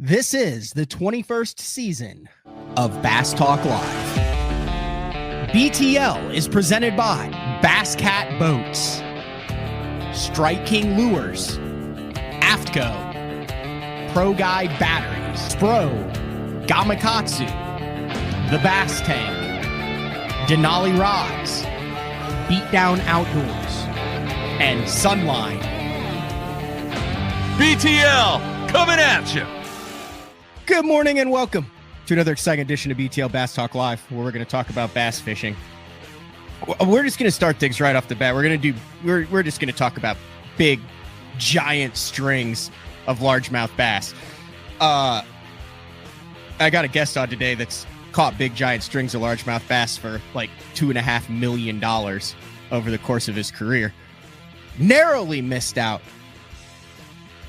This is the 21st season of Bass Talk Live. BTL is presented by Bass Cat Boats, Strike King Lures, Aftco, Pro Guide Batteries, Spro, Gamakatsu, The Bass Tank, Denali Rods, Beatdown Outdoors, and Sunline. BTL coming at you. Good morning and welcome to another exciting edition of BTL Bass Talk Live, where we're going to talk about bass fishing. We're just going to start things right off the bat. We're just going to talk about big, giant strings of largemouth bass. I got a guest on today that's caught big, giant strings of largemouth bass for like $2.5 million over the course of his career. Narrowly missed out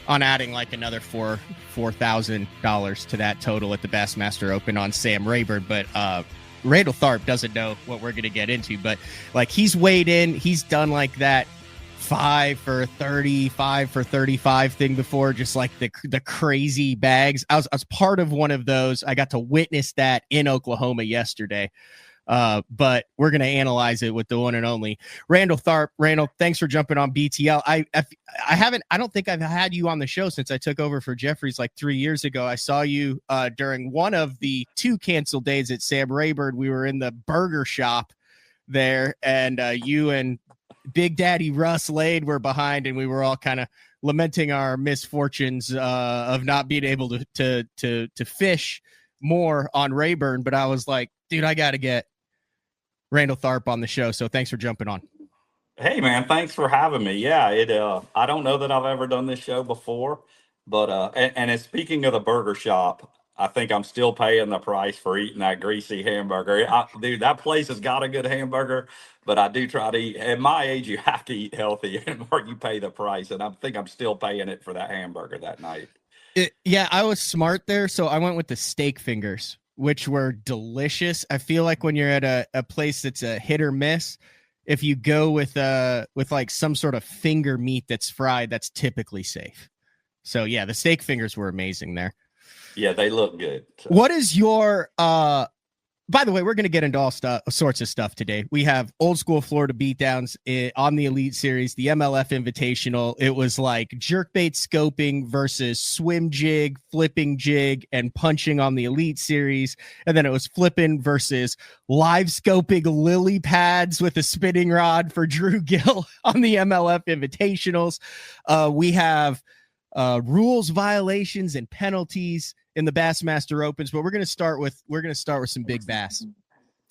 on adding like another $4,000 to that total at the Bassmaster Open on Sam Rayburn. But Randall Tharp doesn't know what we're going to get into. But like he's weighed in. He's done like that 5 for 30, 5 for 35 thing before, just like the crazy bags. I was part of one of those. I got to witness that in Oklahoma yesterday. But we're going to analyze it with the one and only Randall Tharp. Randall, thanks for jumping on BTL. I don't think I've had you on the show since I took over for Jeffries like 3 years ago. I saw you during one of the 2 canceled days at Sam Rayburn. We were in the burger shop there, and you and Big Daddy Russ Lade were behind, and we were all kind of lamenting our misfortunes of not being able to fish more on Rayburn. But I was like, dude, I got to get Randall Tharp on the show. So thanks for jumping on. Hey man, thanks for having me. Yeah, I don't know that I've ever done this show before, but and speaking of the burger shop, I think I'm still paying the price for eating that greasy hamburger. Dude, that place has got a good hamburger, but I do try to eat. At my age, you have to eat healthy, or you pay the price, and I think I'm still paying it for that hamburger that night. Yeah, I was smart there, so I went with the steak fingers, which were delicious. I feel like when you're at a place that's a hit or miss, if you go with like some sort of finger meat that's fried, that's typically safe. So yeah, the steak fingers were amazing there. Yeah, they look good. So. What is your by the way, we're going to get into all sorts of stuff today. We have old school Florida beatdowns on the Elite Series, the MLF Invitational. It was like jerkbait scoping versus swim jig, flipping jig, and punching on the Elite Series. And then it was flipping versus live scoping lily pads with a spinning rod for Drew Gill on the MLF Invitationals. We have rules violations and penalties in the Bassmaster Opens, but we're going to start with some big bass.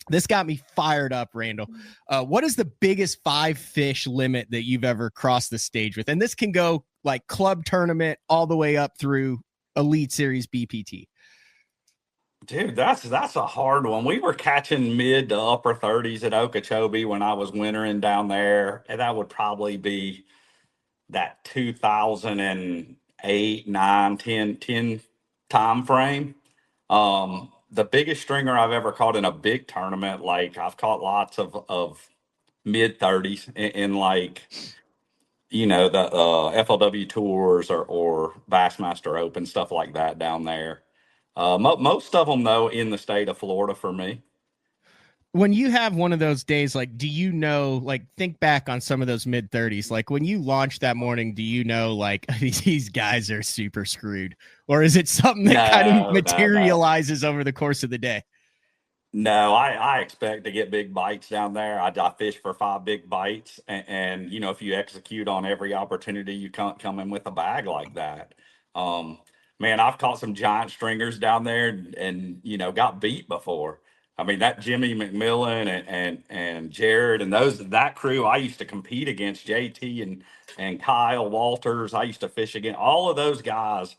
This got me fired up, Randall. What is the biggest 5 fish limit that you've ever crossed the stage with? And this can go like club tournament all the way up through Elite Series BPT. Dude, that's a hard one. We were catching mid to upper 30s at Okeechobee when I was wintering down there, and that would probably be that 2008, 9, 10 time frame. The biggest stringer I've ever caught in a big tournament, like I've caught lots of mid 30s in like, you know, the FLW tours or Bassmaster Open, stuff like that down there. Most of them though in the state of Florida for me. When you have one of those days, like, do you know, like, think back on some of those mid 30s, like when you launched that morning, do you know, like, these guys are super screwed, or is it something that kind of materializes over the course of the day? No, I expect to get big bites down there. I fish for 5 big bites, and you know, if you execute on every opportunity, you can't come in with a bag like that. Man, I've caught some giant stringers down there and you know, got beat before. I mean, that Jimmy McMillan and Jared and that crew, I used to compete against, JT and Kyle Walters. I used to fish against all of those guys,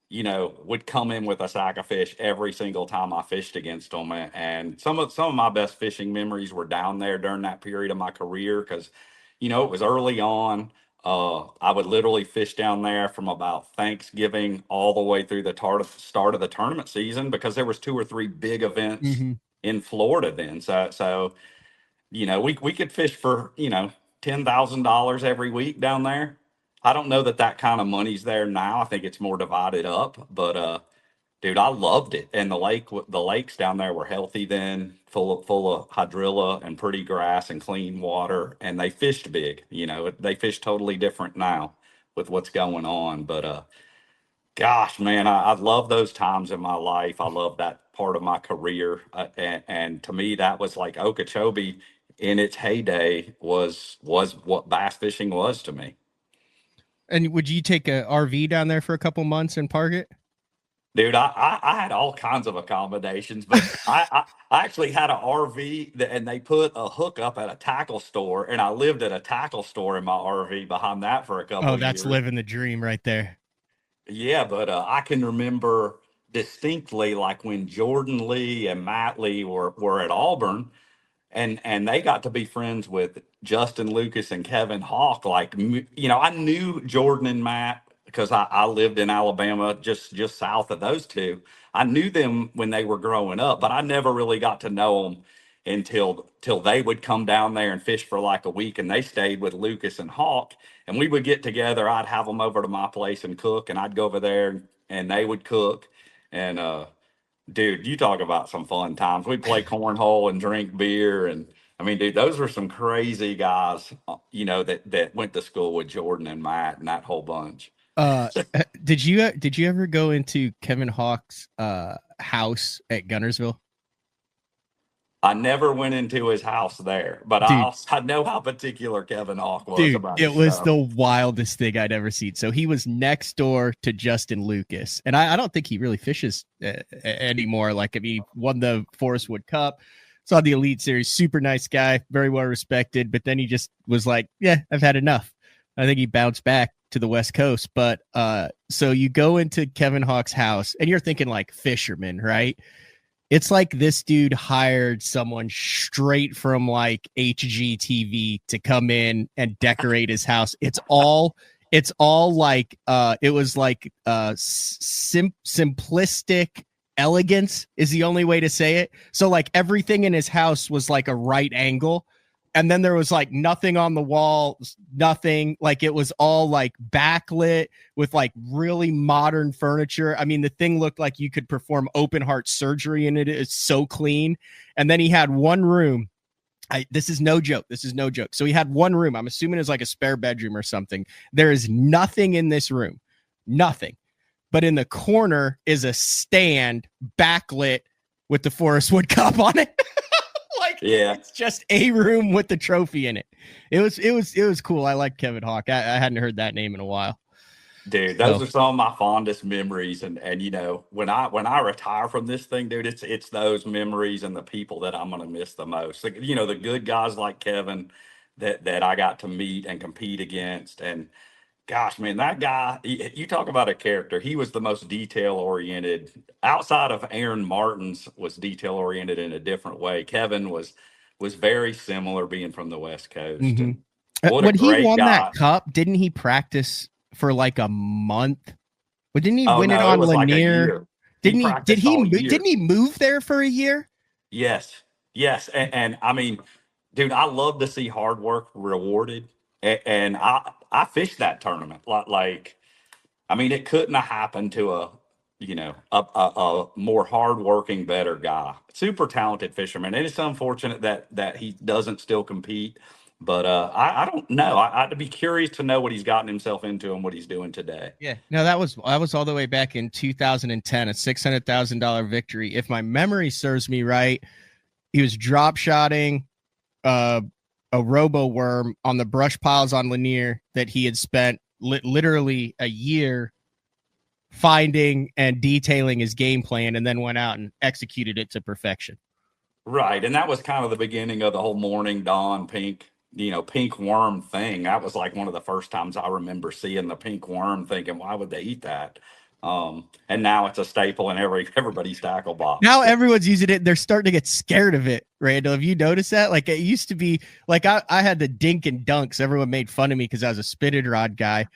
you know, would come in with a sack of fish every single time I fished against them. And some of my best fishing memories were down there during that period of my career because, you know, it was early on. I would literally fish down there from about Thanksgiving all the way through the start of the tournament season because there was 2 or 3 big events in Florida then. So, you know, we could fish for, you know, $10,000 every week down there. I don't know that that kind of money's there now. I think it's more divided up, but dude, I loved it. And the lakes down there were healthy then, full of hydrilla and pretty grass and clean water, and they fished big. You know, they fish totally different now with what's going on. But gosh, man, I love those times in my life. I love that part of my career, and to me, that was like Okeechobee in its heyday was what bass fishing was to me. And would you take a RV down there for a couple months and park it? Dude, I had all kinds of accommodations, but I actually had an RV and they put a hookup at a tackle store, and I lived at a tackle store in my RV behind that for a couple Oh, of that's years. living the dream right there. Yeah, but I can remember distinctly like when Jordan Lee and Matt Lee were at Auburn, and they got to be friends with Justin Lucas and Kevin Hawk. Like, you know, I knew Jordan and Matt because I lived in Alabama, just south of those two. I knew them when they were growing up, but I never really got to know them until till they would come down there and fish for like a week, and they stayed with Lucas and Hawk, and we would get together. I'd have them over to my place and cook, and I'd go over there and they would cook, and dude, you talk about some fun times. We play cornhole and drink beer, and I mean, dude, those were some crazy guys, you know, that went to school with Jordan and Matt and that whole bunch. Did you ever go into Kevin Hawk's house at Gunnersville? I never went into his house there, but Dude, I know how particular Kevin Hawk was dude, about it his was stuff. the wildest thing I'd ever seen. So he was next door to Justin Lucas, and I don't think he really fishes anymore. Like, I mean, he won the Forest Wood Cup, saw the Elite Series, super nice guy, very well respected. But then he just was like, "Yeah, I've had enough." I think he bounced back to the West Coast. But so you go into Kevin Hawk's house, and you're thinking like fisherman, right? It's like this dude hired someone straight from like HGTV to come in and decorate his house. It's all like it was like simplistic elegance is the only way to say it. So like everything in his house was like a right angle, and then there was like nothing on the wall, nothing, like it was all like backlit with like really modern furniture. I mean, the thing looked like you could perform open heart surgery in it. It's so clean. And then he had one room. This is no joke. This is no joke. So he had one room. I'm assuming it's like a spare bedroom or something. There is nothing in this room, nothing. But in the corner is a stand backlit with the Forest Wood Cup on it. Like, Yeah, it's just a room with the trophy in it. It was cool. I like Kevin Hawk. I hadn't heard that name in a while. dude, those are some of my fondest memories. And you know, when I retire from this thing, dude, it's those memories and the people that I'm gonna miss the most. Like, you know, the good guys like Kevin that I got to meet and compete against. And gosh, man, that guy, you talk about a character. He was the most detail oriented outside of Aaron Martin's was detail oriented in a different way. Kevin was very similar being from the West Coast. Mm-hmm. And what a When he great won guy. that cup, didn't he practice for like a month? But didn't he Oh win it no, it on was like a Lanier? year. Didn't he? Practiced all year. Didn't he move there for a year? Yes, yes, and I mean, dude, I love to see hard work rewarded, and I fished that tournament. Like, I mean, it couldn't have happened to a you know a more hardworking, better guy, super talented fisherman. And it's unfortunate that he doesn't still compete. But I don't know. I'd be curious to know what he's gotten himself into and what he's doing today. Yeah. No, that was all the way back in 2010, a $600,000 victory. If my memory serves me right, he was drop shotting a robo worm on the brush piles on Lanier that he had spent literally a year finding and detailing his game plan, and then went out and executed it to perfection. Right, and that was kind of the beginning of the whole morning dawn pink, you know, pink worm thing. That was like one of the first times I remember seeing the pink worm, thinking, why would they eat that? And now it's a staple in everybody's tackle box. Now everyone's using it. They're starting to get scared of it. Randall, have you noticed that? Like, it used to be like I had the dink and dunks. Everyone made fun of me because I was a spinning rod guy.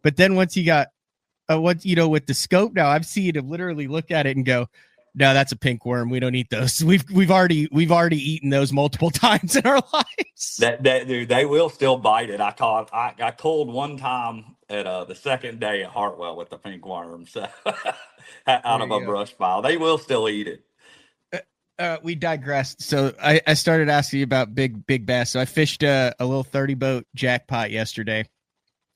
But then once you got with the scope now, I've seen him literally look at it and go, No, that's a pink worm. We don't eat those. We've already eaten those multiple times in our lives. That dude, they will still bite it. I culled one time at the second day at Hartwell with the pink worms out of a brush pile. They will still eat it. We digressed. So I started asking you about big bass. So I fished a little 30 boat jackpot yesterday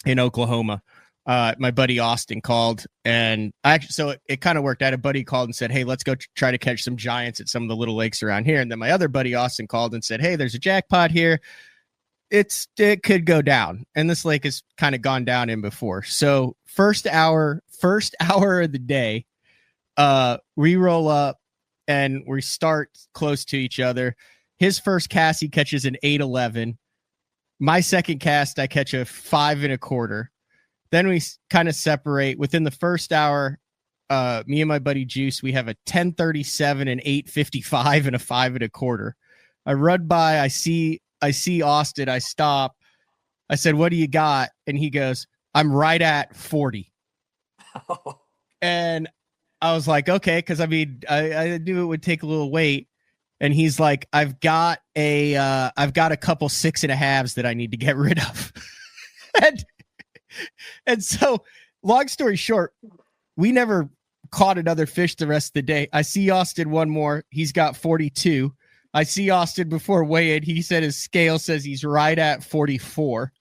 in Oklahoma. My buddy Austin called, and it kind of worked out. A buddy called and said, "Hey, let's go try to catch some giants at some of the little lakes around here." And then my other buddy Austin called and said, "Hey, there's a jackpot here. It could go down." And this lake has kind of gone down in before. So first hour of the day, we roll up and we start close to each other. His first cast, he catches an 8.11. My second cast, I catch a 5 1/4. Then we kind of separate. Within the first hour, me and my buddy Juice, we have a 10.37, an 8.55, and a 5 1/4. I run by, I see Austin, I stop. I said, "What do you got?" And he goes, "I'm right at 40." And I was like, okay, because I mean, I knew it would take a little wait. And he's like, I've got a couple 6.5s that I need to get rid of. And so, long story short, we never caught another fish the rest of the day. I see Austin one more. He's got 42. I see Austin before weigh-in. He said his scale says he's right at 44.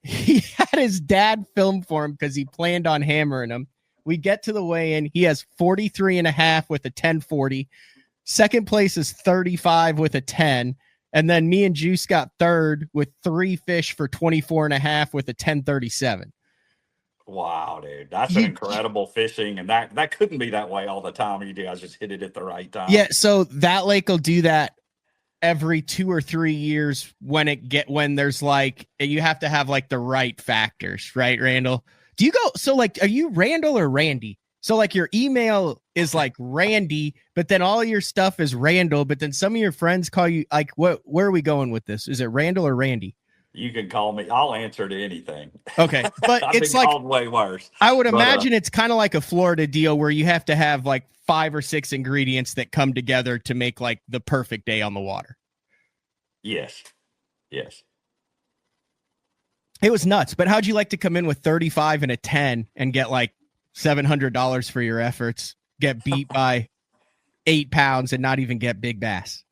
He had his dad film for him because he planned on hammering him. We get to the weigh-in. He has 43.5 with a 10.40. Second place is 35 with a 10. And then me and Juice got third with 3 fish for 24.5 with a 10.37. Wow, dude. That's an incredible fishing. And that couldn't be that way all the time. You guys just hit it at the right time. Yeah, so that lake will do that every 2 or 3 years when there's like, you have to have like the right factors, right, Randall? Do you go, so like, are you Randall or Randy? So like your email is like Randy, but then all your stuff is Randall, but then some of your friends call you like, where are we going with this? Is it Randall or Randy? You can call me. I'll answer to anything. Okay. But it's like way worse. I would imagine it's kind of like a Florida deal where you have to have like 5 or 6 ingredients that come together to make like the perfect day on the water. Yes. Yes. It was nuts. But how'd you like to come in with 35 and a 10 and get like $700 for your efforts, get beat by 8 pounds and not even get big bass?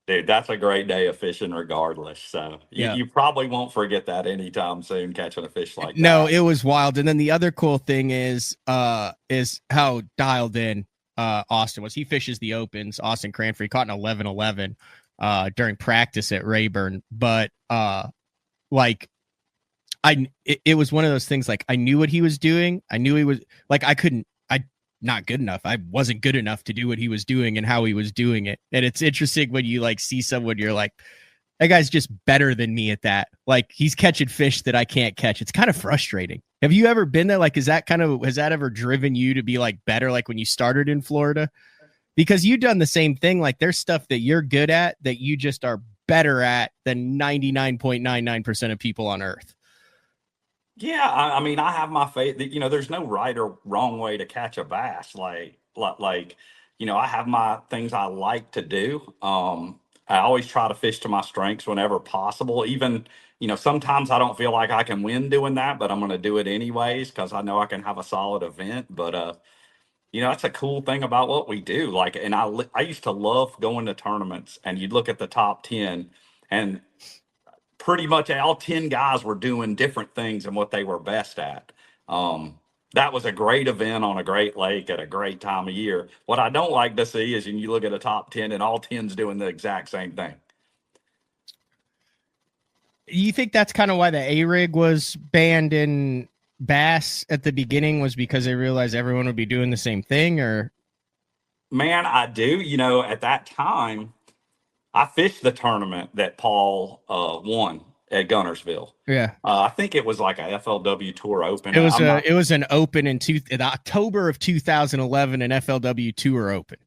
Dude, that's a great day of fishing regardless. So you probably won't forget that anytime soon, catching a fish like that. No, it was wild. And then the other cool thing is how dialed in Austin was. He fishes the opens, Austin Cranford. He caught an 11-11 during practice at Rayburn. But it was one of those things, like I knew what he was doing. I knew he was like, not good enough. I wasn't good enough to do what he was doing and how he was doing it. And it's interesting when you like see someone, you're like, that guy's just better than me at that. Like he's catching fish that I can't catch. It's kind of frustrating. Have you ever been there? Like, has that ever driven you to be like better? Like when you started in Florida, because you've done the same thing. Like there's stuff that you're good at that you just are better at than 99.99% of people on earth. Yeah, I mean, I have my faith that, there's no right or wrong way to catch a bass. Like, I have my things I like to do. I always try to fish to my strengths whenever possible. Even, sometimes I don't feel like I can win doing that, but I'm going to do it anyways because I know I can have a solid event. But, that's a cool thing about what we do. Like, and I used to love going to tournaments, and you'd look at the top 10 and pretty much all 10 guys were doing different things than what they were best at. That was a great event on a great lake at a great time of year. What I don't like to see is when you look at a top 10 and all 10's doing the exact same thing. You think that's kind of why the A-rig was banned in bass at the beginning, was because they realized everyone would be doing the same thing? Or man, I do. At that time, I fished the tournament that Paul won at Gunnersville. Yeah, I think it was like a FLW Tour Open. It was an Open in October of 2011, an FLW Tour Open.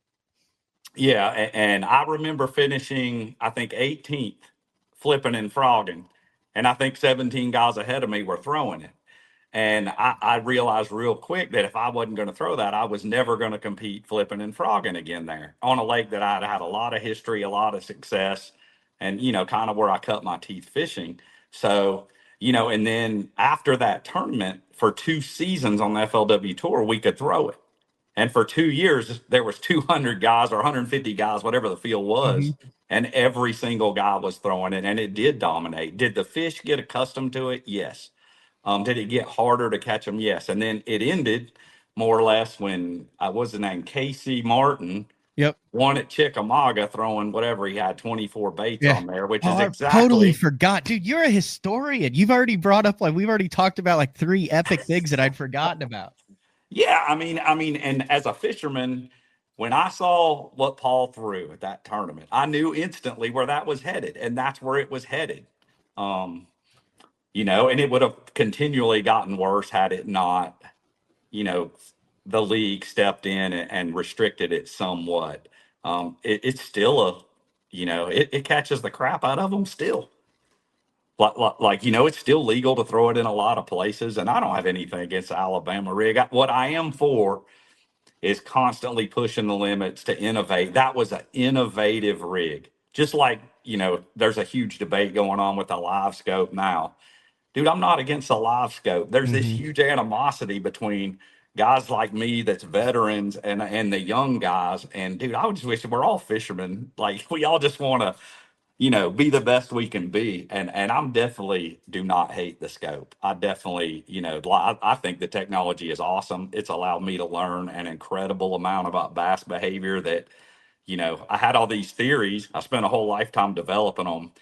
Yeah, and I remember finishing, I think 18th, flipping and frogging, and I think 17 guys ahead of me were throwing it. And I realized real quick that if I wasn't going to throw that, I was never going to compete flipping and frogging again there on a lake that I'd had a lot of history, a lot of success, and, kind of where I cut my teeth fishing. So, and then after that tournament for 2 seasons on the FLW tour, we could throw it. And for 2 years, there was 200 guys or 150 guys, whatever the field Hmm. was. And every single guy was throwing it, and it did dominate. Did the fish get accustomed to it? Yes. Did it get harder to catch them? Yes. And then it ended more or less when what's his name? Casey Martin Yep. won at Chickamauga throwing whatever he had 24 baits Yeah. on there, which Oh, is I totally exactly. forgot. Dude, you're a historian. You've already brought up, like, we've already talked about like 3 epic things that I'd forgotten about. Yeah, I mean, and as a fisherman, when I saw what Paul threw at that tournament, I knew instantly where that was headed, and that's where it was headed. Um, and it would have continually gotten worse had it not, you know, the league stepped in and restricted it somewhat. It's still it catches the crap out of them still. It's still legal to throw it in a lot of places, and I don't have anything against the Alabama rig. What I am for is constantly pushing the limits to innovate. That was an innovative rig. Just like, there's a huge debate going on with the live scope now. Dude, I'm not against the live scope. There's this Hmm. huge animosity between guys like me that's veterans and the young guys. And dude, I would just wish we're all fishermen. Like we all just want to, be the best we can be. And I'm definitely do not hate the scope. I definitely, I think the technology is awesome. It's allowed me to learn an incredible amount about bass behavior that, I had all these theories. I spent a whole lifetime developing them.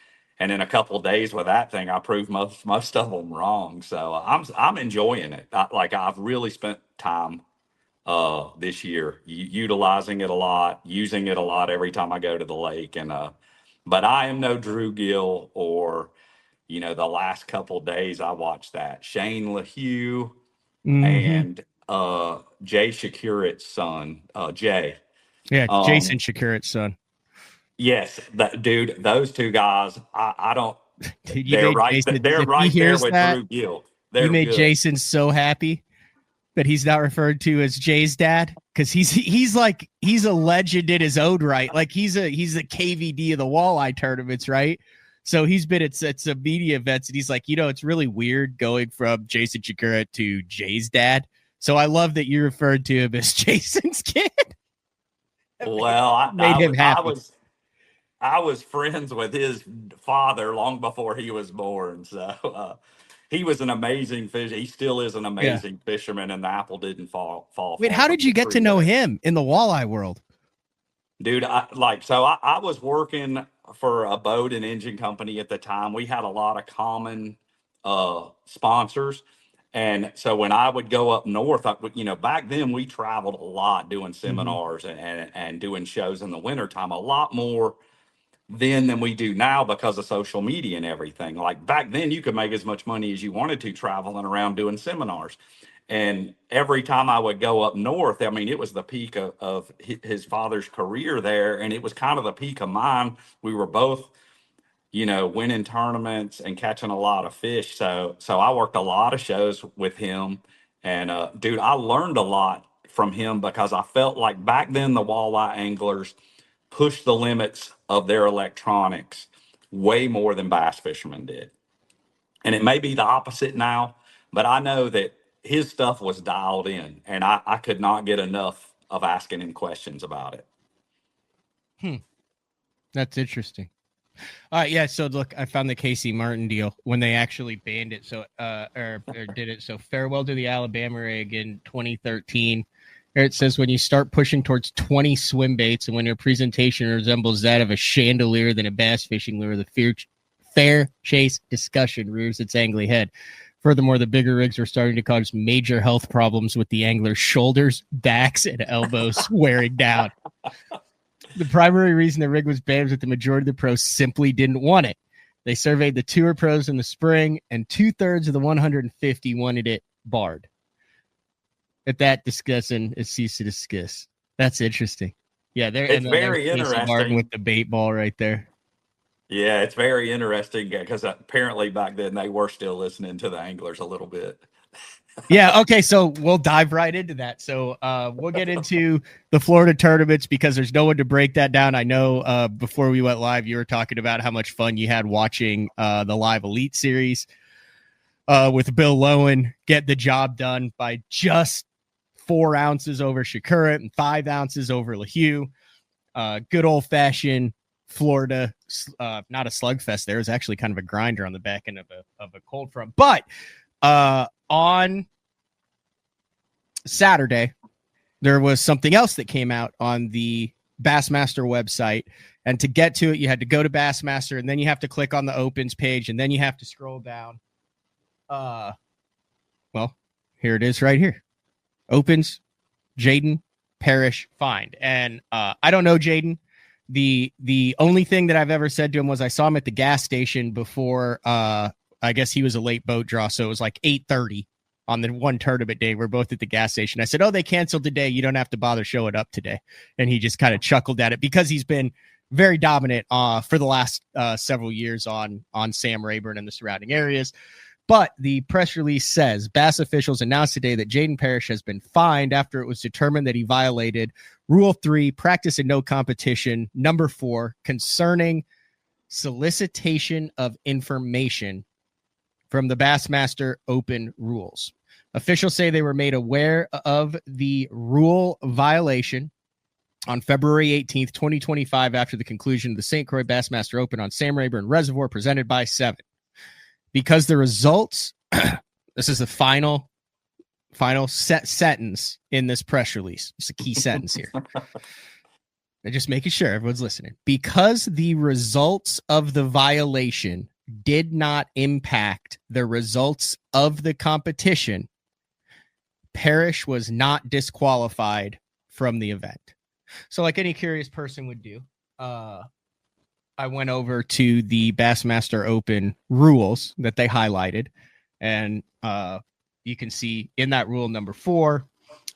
And in a couple of days with that thing, I proved most of them wrong. So I'm enjoying it. I've really spent time this year utilizing it a lot, using it a lot every time I go to the lake. And but I am no Drew Gill or the last couple of days I watched that Shane LaHue Hmm. and Jay Shakurit's son, Jay. Yeah, Jason Um, Shakurit's son. yes, that dude, those two guys, I don't. Dude, you They're made right. Jason, They're if he right there hears with that, Drew Gill. you They're made good. Jason so happy that he's not referred to as Jay's dad, because he's a legend in his own right. Like he's the KVD of the walleye tournaments, right? So he's been at some media events, and he's like, it's really weird going from Jason Chikura to Jay's dad. So I love that you referred to him as Jason's kid. Well, Made him happy. I was friends with his father long before he was born. So he was an amazing fish. He still is an Yeah. amazing fisherman, and the apple didn't fall Wait, far how from did the you get to tree know there. him in the walleye world? Dude, I was working for a boat and engine company at the time. We had a lot of common sponsors. And so when I would go up north, back then we traveled a lot doing Mm-hmm. seminars and doing shows in the wintertime, a lot more then than we do now because of social media and everything. Like back then, you could make as much money as you wanted to traveling around doing seminars. And every time I would go up north, I mean, it was the peak of his father's career there. And it was kind of the peak of mine. We were both, winning tournaments and catching a lot of fish. So I worked a lot of shows with him. And dude, I learned a lot from him because I felt like back then the walleye anglers pushed the limits of their electronics way more than bass fishermen did. And it may be the opposite now, but I know that his stuff was dialed in, and I could not get enough of asking him questions about it. Hmm. That's interesting. Yeah. So look, I found the Casey Martin deal when they actually banned it. So, or did it. So, farewell to the Alabama rig in 2013. Here it says, when you start pushing towards 20 swim baits and when your presentation resembles that of a chandelier than a bass fishing lure, the fair chase discussion rears its angly head. Furthermore, the bigger rigs are starting to cause major health problems with the angler's shoulders, backs, and elbows wearing down. The primary reason the rig was banned was that the majority of the pros simply didn't want it. They surveyed the tour pros in the spring, and 2/3 of the 150 wanted it barred. At that discussion is ceased to discuss. That's interesting. Yeah, It's there's very Casey Martin with interesting. the bait ball right there. Yeah, it's very interesting because apparently back then they were still listening to the anglers a little bit. Yeah. Okay. So we'll dive right into that. So we'll get into the Florida tournaments because there's no one to break that down. I know before we went live, you were talking about how much fun you had watching the live Elite Series with Bill Lowen get the job done by just 4 ounces over Shakurat and 5 ounces over LaHue. Good old fashioned Florida, not a slugfest. There was actually kind of a grinder on the back end of a cold front, but on Saturday, there was something else that came out on the Bassmaster website. And to get to it, you had to go to Bassmaster, and then you have to click on the opens page, and then you have to scroll down. Well, here it is right here. Opens, Jaden Parrish find. And I don't know Jaden. The only thing that I've ever said to him was I saw him at the gas station before I guess he was a late boat draw, so it was like 8:30 on the one tournament day. We're both at the gas station. I said, "Oh, they canceled today. You don't have to bother showing up today." And he just kind of chuckled at it because he's been very dominant for the last several years on Sam Rayburn and the surrounding areas. But the press release says Bass officials announced today that Jaden Parrish has been fined after it was determined that he violated Rule 3, practice and no competition, number 4, concerning solicitation of information from the Bassmaster Open rules. Officials say they were made aware of the rule violation on February 18th, 2025, after the conclusion of the St. Croix Bassmaster Open on Sam Rayburn Reservoir presented by Seven. Because the results, this is the final sentence in this press release. It's a key sentence here. I'm just making sure everyone's listening. Because the results of the violation did not impact the results of the competition, Parrish was not disqualified from the event. So like any curious person would do, I went over to the Bassmaster Open rules that they highlighted, and you can see in that rule number 4,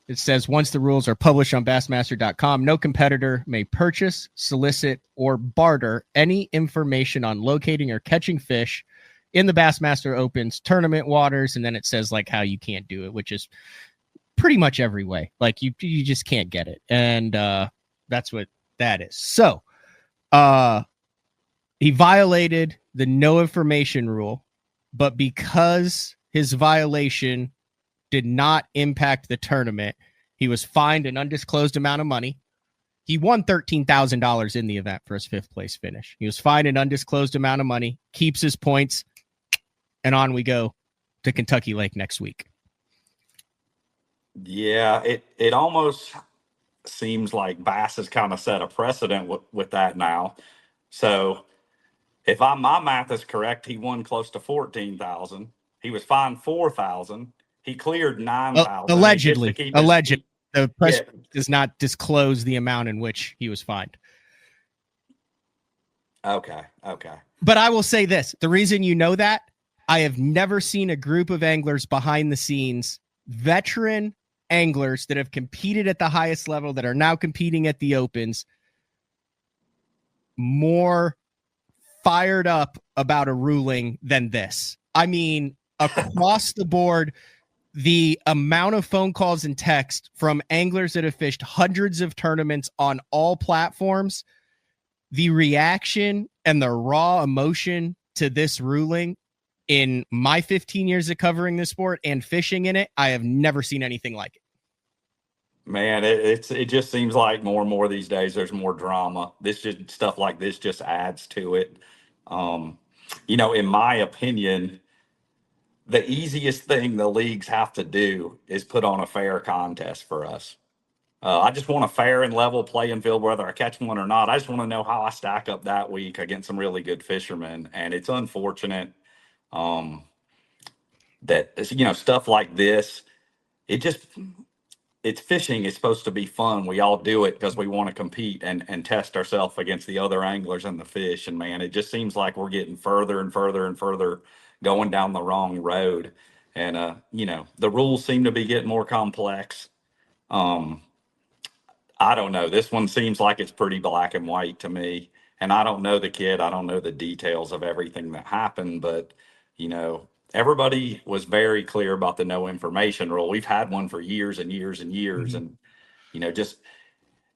it says once the rules are published on Bassmaster.com, no competitor may purchase, solicit, or barter any information on locating or catching fish in the Bassmaster Open's tournament waters. And then it says like how you can't do it, which is pretty much every way. Like you just can't get it. And that's what that is. So he violated the no information rule, but because his violation did not impact the tournament, he was fined an undisclosed amount of money. He won $13,000 in the event for his 5th place finish. He was fined an undisclosed amount of money, keeps his points, and on we go to Kentucky Lake next week. Yeah, it almost seems like Bass has kind of set a precedent with that now. So if my math is correct, he won close to 14,000. He was fined 4,000. He cleared 9,000. Allegedly. The press does not disclose the amount in which he was fined. Okay. But I will say this. The reason you know that, I have never seen a group of anglers behind the scenes, veteran anglers that have competed at the highest level, that are now competing at the Opens, more fired up about a ruling than this. I mean, across the board, the amount of phone calls and text from anglers that have fished hundreds of tournaments on all platforms, the reaction and the raw emotion to this ruling in my 15 years of covering this sport and fishing in it, I have never seen anything like it. Man, it just seems like more and more these days there's more drama. Stuff like this just adds to it. In my opinion, the easiest thing the leagues have to do is put on a fair contest for us. I just want a fair and level playing field, whether I catch one or not. I just want to know how I stack up that week against some really good fishermen. And it's unfortunate that, stuff like this, it's fishing is supposed to be fun. We all do it because we want to compete and test ourselves against the other anglers and the fish. And man, it just seems like we're getting further and further and further going down the wrong road. And, the rules seem to be getting more complex. I don't know. This one seems like it's pretty black and white to me. And I don't know the kid. I don't know the details of everything that happened, but, everybody was very clear about the no information rule. We've had one for years and years and years. Mhm. And, just,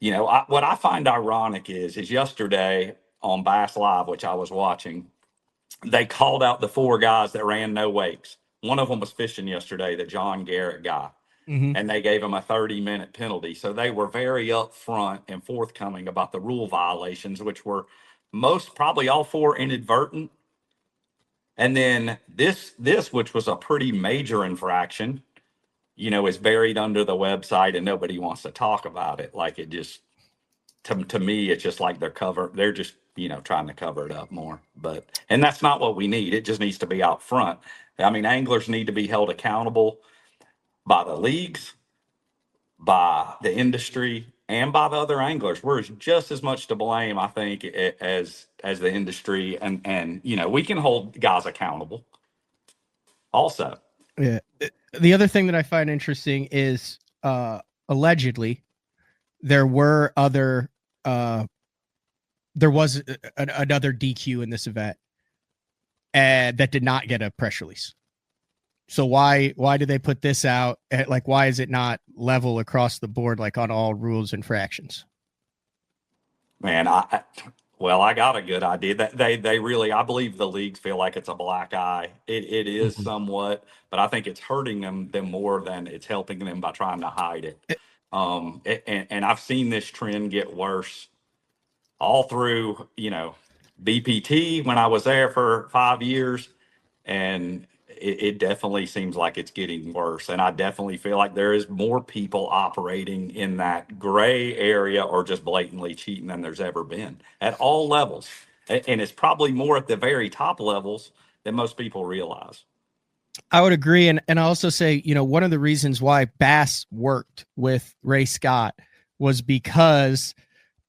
what I find ironic is yesterday on Bass Live, which I was watching, they called out the 4 guys that ran no wakes. One of them was fishing yesterday, the John Garrett guy, Mhm. and they gave him a 30-minute penalty. So they were very upfront and forthcoming about the rule violations, which were probably all 4 inadvertent. And then this, which was a pretty major infraction, is buried under the website and nobody wants to talk about it. Like, it just, to me, it's just like they're just, trying to cover it up more. And that's not what we need. It just needs to be out front. I mean, anglers need to be held accountable by the leagues, by the industry, and by the other anglers. We're just as much to blame, I think, as the industry, and we can hold guys accountable also. Yeah. The other thing that I find interesting is allegedly there was another DQ in this event and that did not get a press release. So why did they put this out? Like, why is it not level across the board, like on all rules and fractions? Man, I got a good idea. That they really, I believe the leagues feel like it's a black eye. It is somewhat, but I think it's hurting them more than it's helping them by trying to hide it. And I've seen this trend get worse all through, BPT when I was there for 5 years, and it definitely seems like it's getting worse. And I definitely feel like there is more people operating in that gray area or just blatantly cheating than there's ever been at all levels. And it's probably more at the very top levels than most people realize. I would agree. And I also say, one of the reasons why Bass worked with Ray Scott was because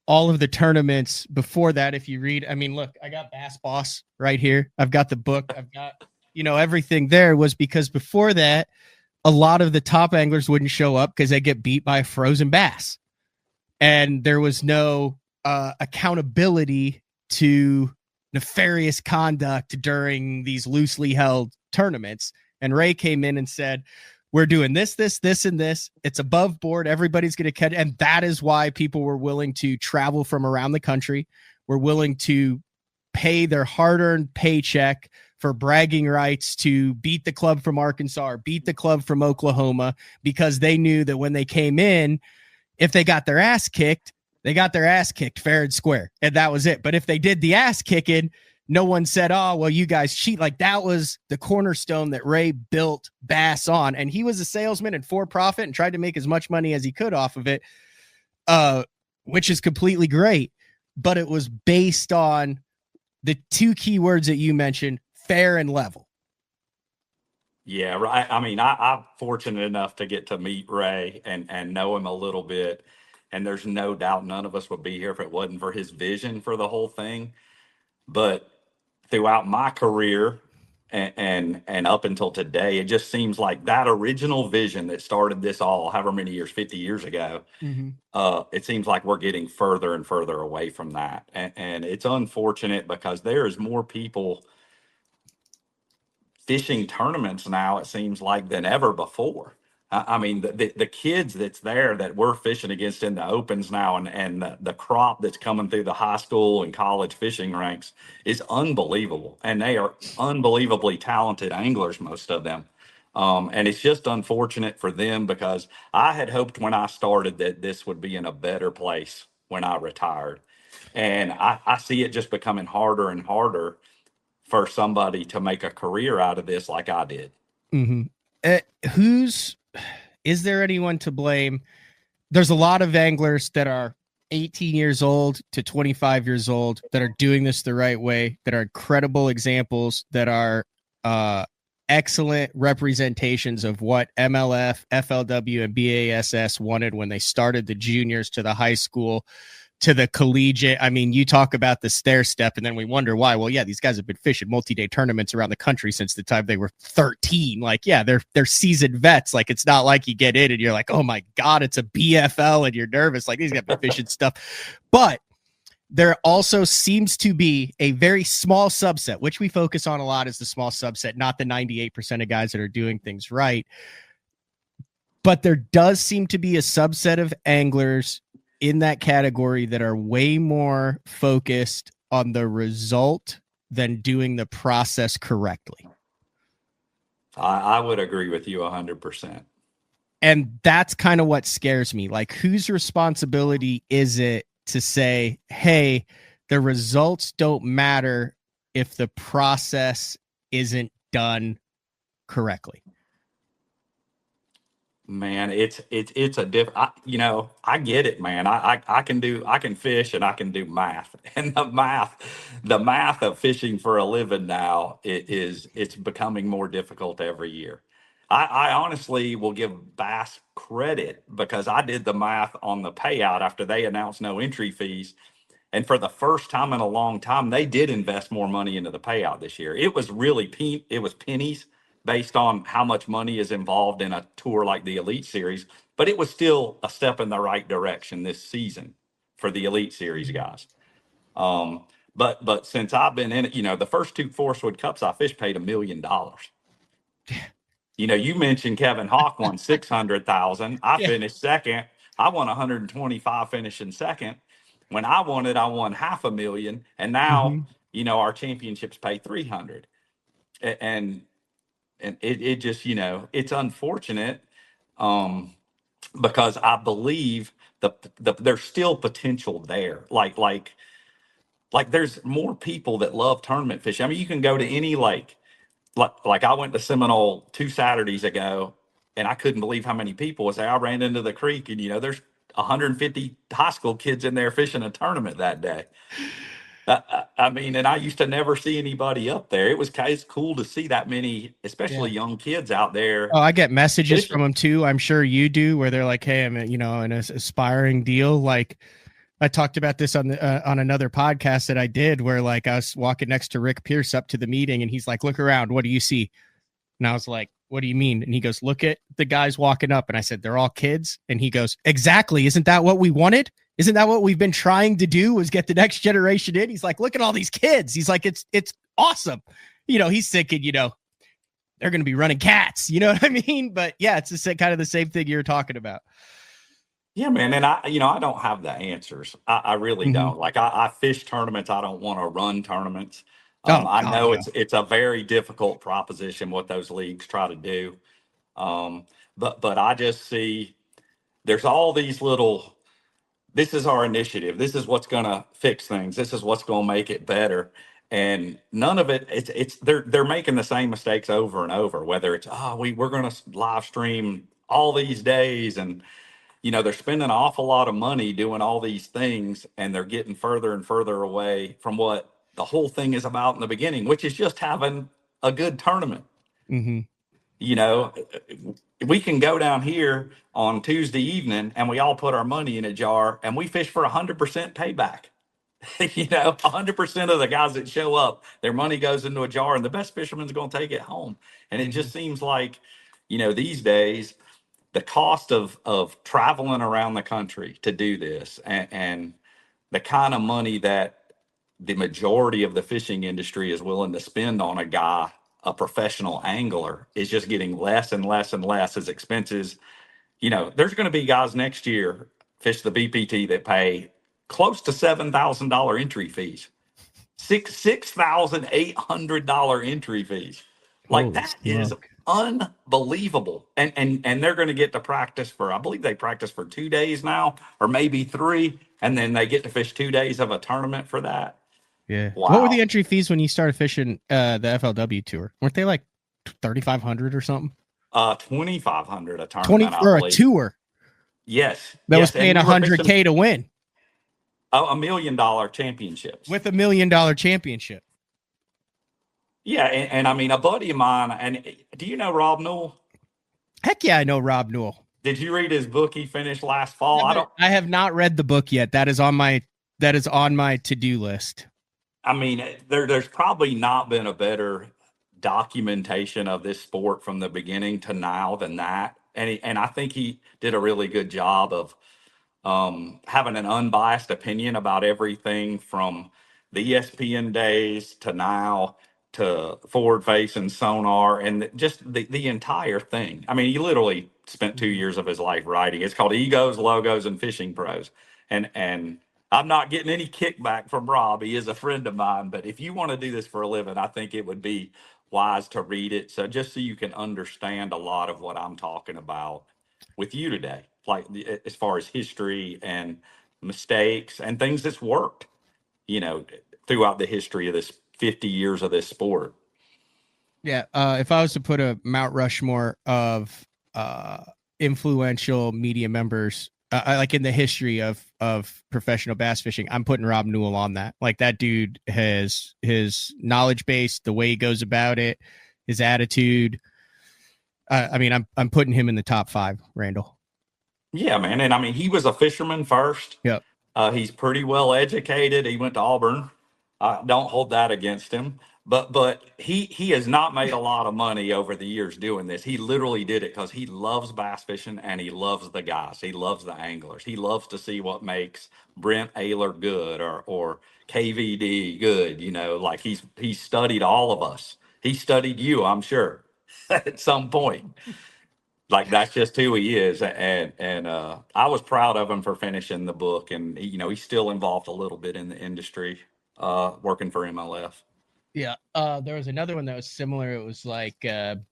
all of the tournaments before that, if you read, I mean, look, I got Bass Boss right here. I've got the book. I've got, everything there, was because before that, a lot of the top anglers wouldn't show up because they get beat by a frozen bass. And there was no accountability to nefarious conduct during these loosely held tournaments. And Ray came in and said, we're doing this, and this. It's above board. Everybody's going to catch. And that is why people were willing to travel from around the country. Were willing to pay their hard-earned paycheck for bragging rights to beat the club from Arkansas or beat the club from Oklahoma, because they knew that when they came in, if they got their ass kicked, they got their ass kicked fair and square. And that was it. But if they did the ass kicking, no one said, oh, well, you guys cheat. Like, that was the cornerstone that Ray built Bass on. And he was a salesman and for profit and tried to make as much money as he could off of it, which is completely great. But it was based on the 2 key words that you mentioned, fair and level. Yeah, right. I mean, I'm fortunate enough to get to meet Ray and know him a little bit. And there's no doubt none of us would be here if it wasn't for his vision for the whole thing. But throughout my career and up until today, it just seems like that original vision that started this all, however many years, 50 years ago, it seems like we're getting further and further away from that. And it's unfortunate because there is more people fishing tournaments now, it seems like, than ever before. I mean, the kids that's there that we're fishing against in the opens now, and the crop that's coming through the high school and college fishing ranks is unbelievable. And they are unbelievably talented anglers, most of them. And it's just unfortunate for them, because I had hoped when I started that this would be in a better place when I retired. And I see it just becoming harder and harder for somebody to make a career out of this like I did. Is there anyone to blame? There's a lot of anglers that are 18 years old to 25 years old that are doing this the right way, that are incredible examples, that are excellent representations of what MLF, FLW, and BASS wanted when they started the juniors to the high school to the collegiate. I mean, you talk about the stair step, and then we wonder why. Well, yeah, these guys have been fishing multi-day tournaments around the country since the time they were 13. Like, yeah, they're seasoned vets. Like, it's not like you get in and you're like, oh my God, it's a BFL and you're nervous. Like, these guys have been fishing stuff. But there also seems to be a very small subset, which we focus on a lot as the small subset, not the 98% of guys that are doing things right. But there does seem to be a subset of anglers in that category that are way more focused on the result than doing the process correctly. I would agree with you 100%. And that's kind of what scares me. Like, whose responsibility is it to say, hey, the results don't matter if the process isn't done correctly? Man, it's a I get it, man. I can fish and I can do math. And the math of fishing for a living now it's becoming more difficult every year. I honestly will give Bass credit because I did the math on the payout after they announced no entry fees. And for the first time in a long time, they did invest more money into the payout this year. It was really it was pennies based on how much money is involved in a tour like the Elite Series, but it was still a step in the right direction this season for the Elite Series guys. But since I've been in it, the first two Forest Wood Cups I fished paid $1 million. You mentioned Kevin Hawk won 600,000. I finished second. I won 125 finishing second. When I won it, I won $500,000, and now our championships pay 300. And it just it's unfortunate because I believe there's still potential there. Like there's more people that love tournament fishing. I mean, you can go to any lake. Like I went to Seminole 2 Saturdays ago, and I couldn't believe how many people was there. I ran into the creek, and there's 150 high school kids in there fishing a tournament that day. I mean, and I used to never see anybody up there. It's cool to see that many, especially young kids out there. Oh, I get messages from them too. I'm sure you do, where they're like, "Hey, I'm in an aspiring deal." Like, I talked about this on another podcast that I did, where like I was walking next to Rick Pierce up to the meeting, and he's like, "Look around, what do you see?" And I was like, "What do you mean?" And he goes, "Look at the guys walking up." And I said, "They're all kids." And he goes, "Exactly. Isn't that what we wanted? Isn't that what we've been trying to do, was get the next generation in?" He's like, "Look at all these kids." He's like, it's awesome. He's thinking, they're going to be running cats. You know what I mean? But yeah, it's kind of the same thing you're talking about. Yeah, man. And I don't have the answers. I really don't. Like I fish tournaments. I don't want to run tournaments. I know it's a very difficult proposition what those leagues try to do. But I just see there's all these little, this is our initiative. This is what's going to fix things. This is what's going to make it better. And none of it, they're making the same mistakes over and over, whether it's, we're going to live stream all these days. And, they're spending an awful lot of money doing all these things, and they're getting further and further away from what the whole thing is about in the beginning, which is just having a good tournament. We can go down here on Tuesday evening and we all put our money in a jar and we fish for 100% payback. 100% of the guys that show up, their money goes into a jar, and the best fisherman's going to take it home. And it just seems like, these days, the cost of traveling around the country to do this and the kind of money that the majority of the fishing industry is willing to spend on a professional angler, is just getting less and less and less as expenses. There's going to be guys next year fish the BPT that pay close to $7,000 entry fees, $6,800 entry fees. Like, that is unbelievable. And they're going to get to practice I believe they practice for 2 days now, or maybe 3, and then they get to fish 2 days of a tournament for that. Yeah. Wow. What were the entry fees when you started fishing the FLW tour? Weren't they like 3,500 or something? 2,500 a tournament. 20 for a tour. Yes. That was paying $100K to win. $1 million championships. With $1 million championship. Yeah, and I mean, a buddy of mine, and do you know Rob Newell? Heck yeah, I know Rob Newell. Did you read his book he finished last fall? I have not read the book yet. That is on my to-do list. I mean, there's probably not been a better documentation of this sport from the beginning to now than that. And I think he did a really good job having an unbiased opinion about everything from the ESPN days to now to forward facing sonar and just the entire thing. I mean, he literally spent 2 years of his life writing. It's called Egos, Logos, and Fishing Pros. And I'm not getting any kickback from Rob. He is a friend of mine. But if you want to do this for a living, I think it would be wise to read it. So just so you can understand a lot of what I'm talking about with you today, like as far as history and mistakes and things that's worked, throughout the history of this 50 years of this sport. Yeah. If I was to put a Mount Rushmore of influential media members, like in the history of professional bass fishing, I'm putting Rob Newell on that. Like, that dude has his knowledge base, the way he goes about it, his attitude. I mean, I'm putting him in the top 5, Randall. Yeah, man. And I mean, he was a fisherman first. Yep. He's pretty well educated. He went to Auburn. Don't hold that against him. But he has not made a lot of money over the years doing this. He literally did it because he loves bass fishing and he loves the guys. He loves the anglers. He loves to see what makes Brent Ayler good or KVD good. Like he's studied all of us. He studied you, I'm sure, at some point. Like, that's just who he is. And I was proud of him for finishing the book. And, he's still involved a little bit in the industry, working for MLF. Yeah. There was another one that was similar. It was like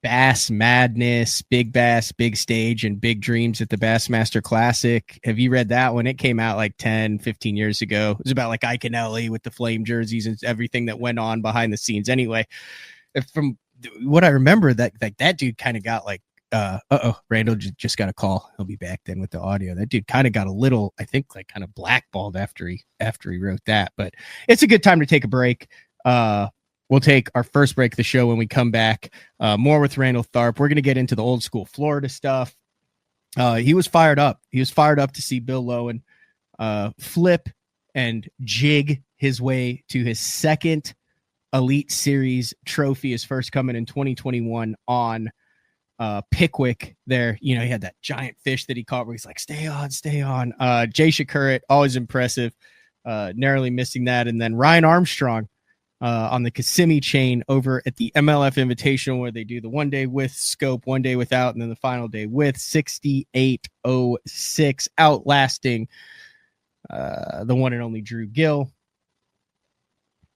Bass Madness, Big Bass, Big Stage, and Big Dreams at the Bassmaster Classic. Have you read that one? It came out like 10, 15 years ago. It was about like Ike and Ellie with the flame jerseys and everything that went on behind the scenes. Anyway, from what I remember, that dude kind of got like, Randall just got a call. He'll be back then with the audio. That dude kind of got a little, I think, like kind of blackballed after he wrote that. But it's a good time to take a break. We'll take our first break of the show. When we come back, more with Randall Tharp. We're going to get into the old school Florida stuff. He was fired up. He was fired up to see Bill Lowen flip and jig his way to his second Elite Series trophy, his first coming in 2021 on Pickwick there. He had that giant fish that he caught where he's like, stay on. Jay Shakurat, always impressive, narrowly missing that. And then Ryan Armstrong on the Kissimmee chain over at the MLF Invitational, where they do the 1 day with scope, 1 day without, and then the final day with 68.06, outlasting the one and only Drew Gill.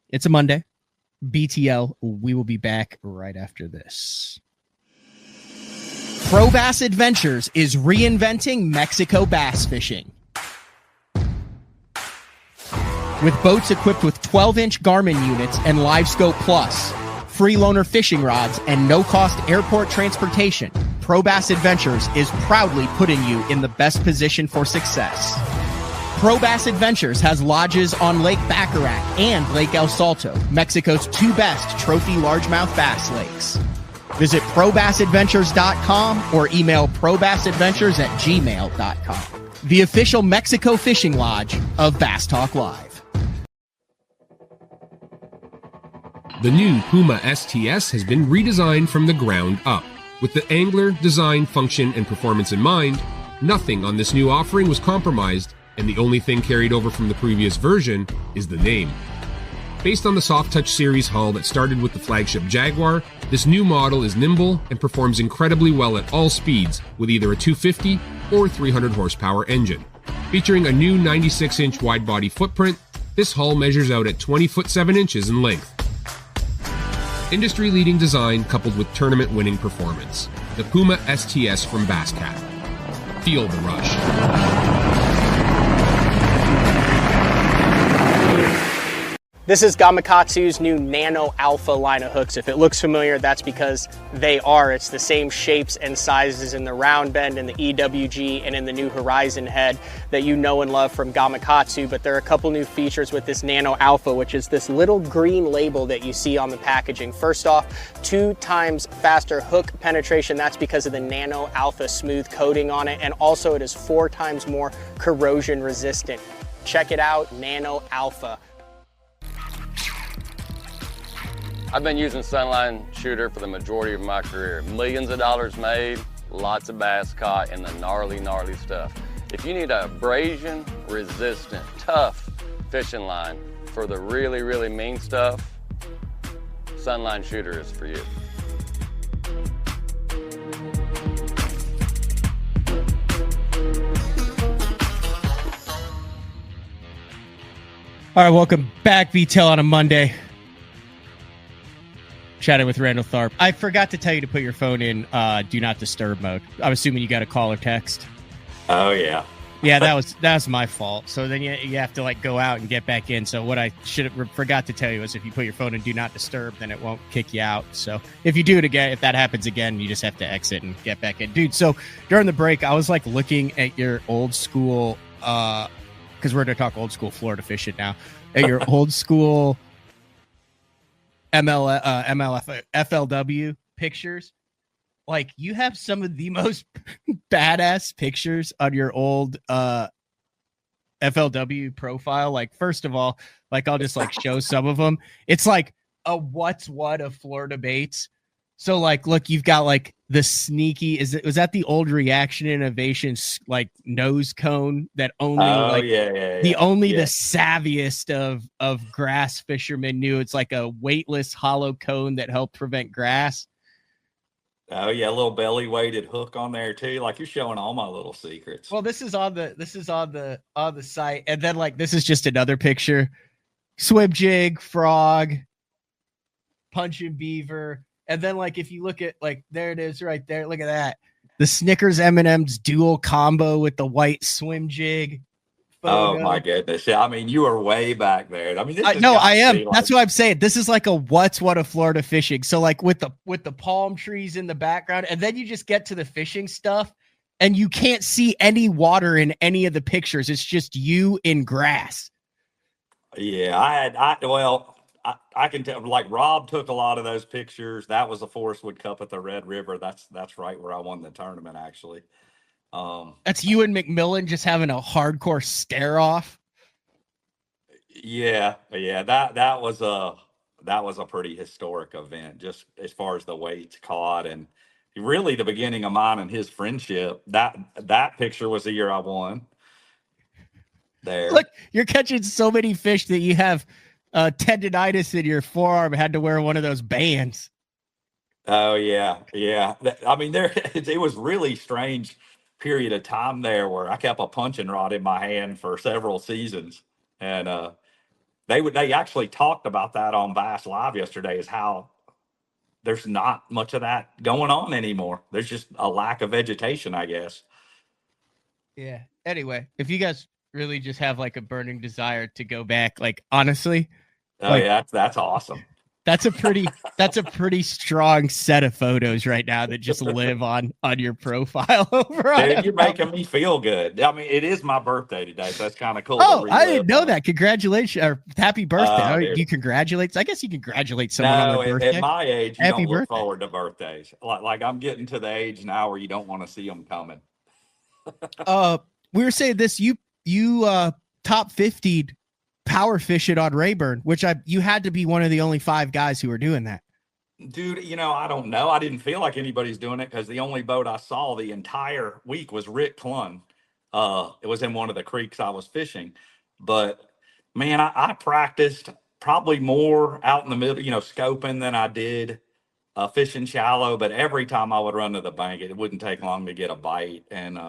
It's a Monday. BTL. We will be back right after this. Pro Bass Adventures is reinventing Mexico bass fishing. With boats equipped with 12-inch Garmin units and LiveScope Plus, free loaner fishing rods, and no-cost airport transportation, Pro Bass Adventures is proudly putting you in the best position for success. Pro Bass Adventures has lodges on Lake Baccarat and Lake El Salto, Mexico's 2 best trophy largemouth bass lakes. Visit probassadventures.com or email probassadventures@gmail.com. The official Mexico fishing lodge of Bass Talk Live. The new Puma STS has been redesigned from the ground up. With the angler, design, function, and performance in mind, nothing on this new offering was compromised, and the only thing carried over from the previous version is the name. Based on the Soft Touch series hull that started with the flagship Jaguar, this new model is nimble and performs incredibly well at all speeds with either a 250 or 300 horsepower engine. Featuring a new 96-inch wide-body footprint, this hull measures out at 20 foot 7 inches in length. Industry-leading design coupled with tournament-winning performance. The Puma STS from Basscat. Feel the rush. This is Gamakatsu's new Nano Alpha line of hooks. If it looks familiar, that's because they are. It's the same shapes and sizes in the round bend and the EWG and in the new Horizon head that you know and love from Gamakatsu, but there are a couple new features with this Nano Alpha, which is this little green label that you see on the packaging. First off, 2 times faster hook penetration. That's because of the Nano Alpha smooth coating on it, and also it is 4 times more corrosion resistant. Check it out, Nano Alpha. I've been using Sunline Shooter for the majority of my career. Millions of dollars made, lots of bass caught, and the gnarly stuff. If you need a abrasion resistant, tough fishing line for the really, really mean stuff, Sunline Shooter is for you. All right, welcome back, VTEL on a Monday. Chatting with Randall Tharp. I forgot to tell you to put your phone in do not disturb mode. I'm assuming you got a call or text. Oh yeah. Yeah, that was my fault. So then you have to like go out and get back in. So what I forgot to tell you is if you put your phone in do not disturb, then it won't kick you out. So if you do it again, if that happens again, you just have to exit and get back in. Dude, so during the break, I was like looking at your old school because we're going to talk old school Florida fishing now, at your old school FLW pictures. Like, you have some of the most badass pictures on your old FLW profile. Like, first of all, like, I'll just like show some of them. It's like a what's what of Florida baits. So like, look, you've got like the sneaky, was that the old Reaction Innovations like nose cone that only the savviest of grass fishermen knew? It's like a weightless hollow cone that helped prevent grass. Oh yeah, a little belly weighted hook on there too. Like, you're showing all my little secrets. Well, this is on the site, and then like this is just another picture: swim jig, frog, punching beaver. And then, like, if you look at, like, there it is right there. Look at that. The Snickers M&M's dual combo with the white swim jig photo. Oh, my goodness. Yeah, I mean, you are way back there. I mean, this I am. Like, that's what I'm saying. This is like a what's what of Florida fishing. So, like, with the palm trees in the background, and then you just get to the fishing stuff, and you can't see any water in any of the pictures. It's just you in grass. Yeah, I can tell, like, Rob took a lot of those pictures. That was the Forest Wood Cup at the Red River. That's right where I won the tournament, actually. That's you and McMillan just having a hardcore stare off. Yeah. That was a pretty historic event, just as far as the weights caught, and really the beginning of mine and his friendship. That picture was the year I won. There. Look, you're catching so many fish that you have tendonitis in your forearm. Had to wear one of those bands. Oh yeah. I mean, it was really strange period of time there where I kept a punching rod in my hand for several seasons, and they actually talked about that on Bass Live yesterday, is how there's not much of that going on anymore. There's just a lack of vegetation, I guess. Yeah. Anyway, if you guys really just have like a burning desire to go back, like, honestly. Oh, like, yeah, that's awesome. That's a pretty strong set of photos right now that just live on your profile over on. Dude, you're making me feel good. I mean, it is my birthday today, so that's kind of cool. Oh, I didn't know that. Congratulations, or happy birthday. You congratulate. I guess you congratulate someone on their birthday. At my age, you happy don't look birthday. forward to birthdays. Like I'm getting to the age now where you don't want to see them coming. We were saying this. You top 50 power fish it on Rayburn, which you had to be one of the only 5 guys who were doing that. Dude, I don't know. I didn't feel like anybody's doing it because the only boat I saw the entire week was Rick Clun. It was in one of the creeks I was fishing. But, man, I practiced probably more out in the middle, scoping than I did fishing shallow. But every time I would run to the bank, it wouldn't take long to get a bite. And,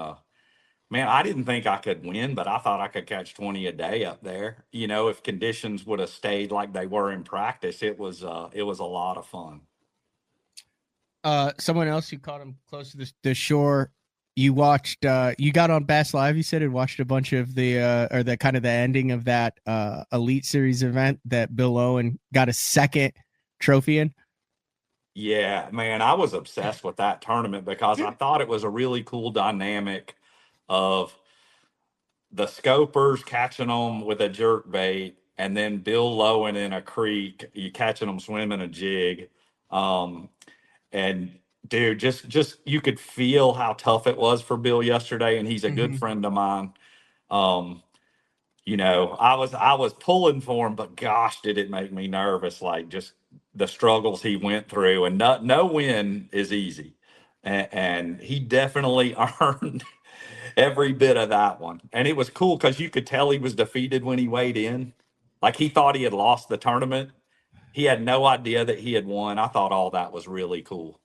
man, I didn't think I could win, but I thought I could catch 20 a day up there. If conditions would have stayed like they were in practice, it was a lot of fun. Someone else who caught him close to the shore, you watched, you got on Bass Live, you said, and watched a bunch of the kind of the ending of that Elite Series event that Bill Owen got a second trophy in. Yeah, man, I was obsessed with that tournament because I thought it was a really cool dynamic of the scopers catching them with a jerk bait, and then Bill Lowen in a creek, you catching them swimming a jig. And dude, just you could feel how tough it was for Bill yesterday, and he's a good friend of mine. I was pulling for him, but gosh, did it make me nervous, like just the struggles he went through, and no win is easy. And he definitely earned every bit of that one. And it was cool because you could tell he was defeated when he weighed in. Like he thought he had lost the tournament. He had no idea that he had won. I thought all that was really cool.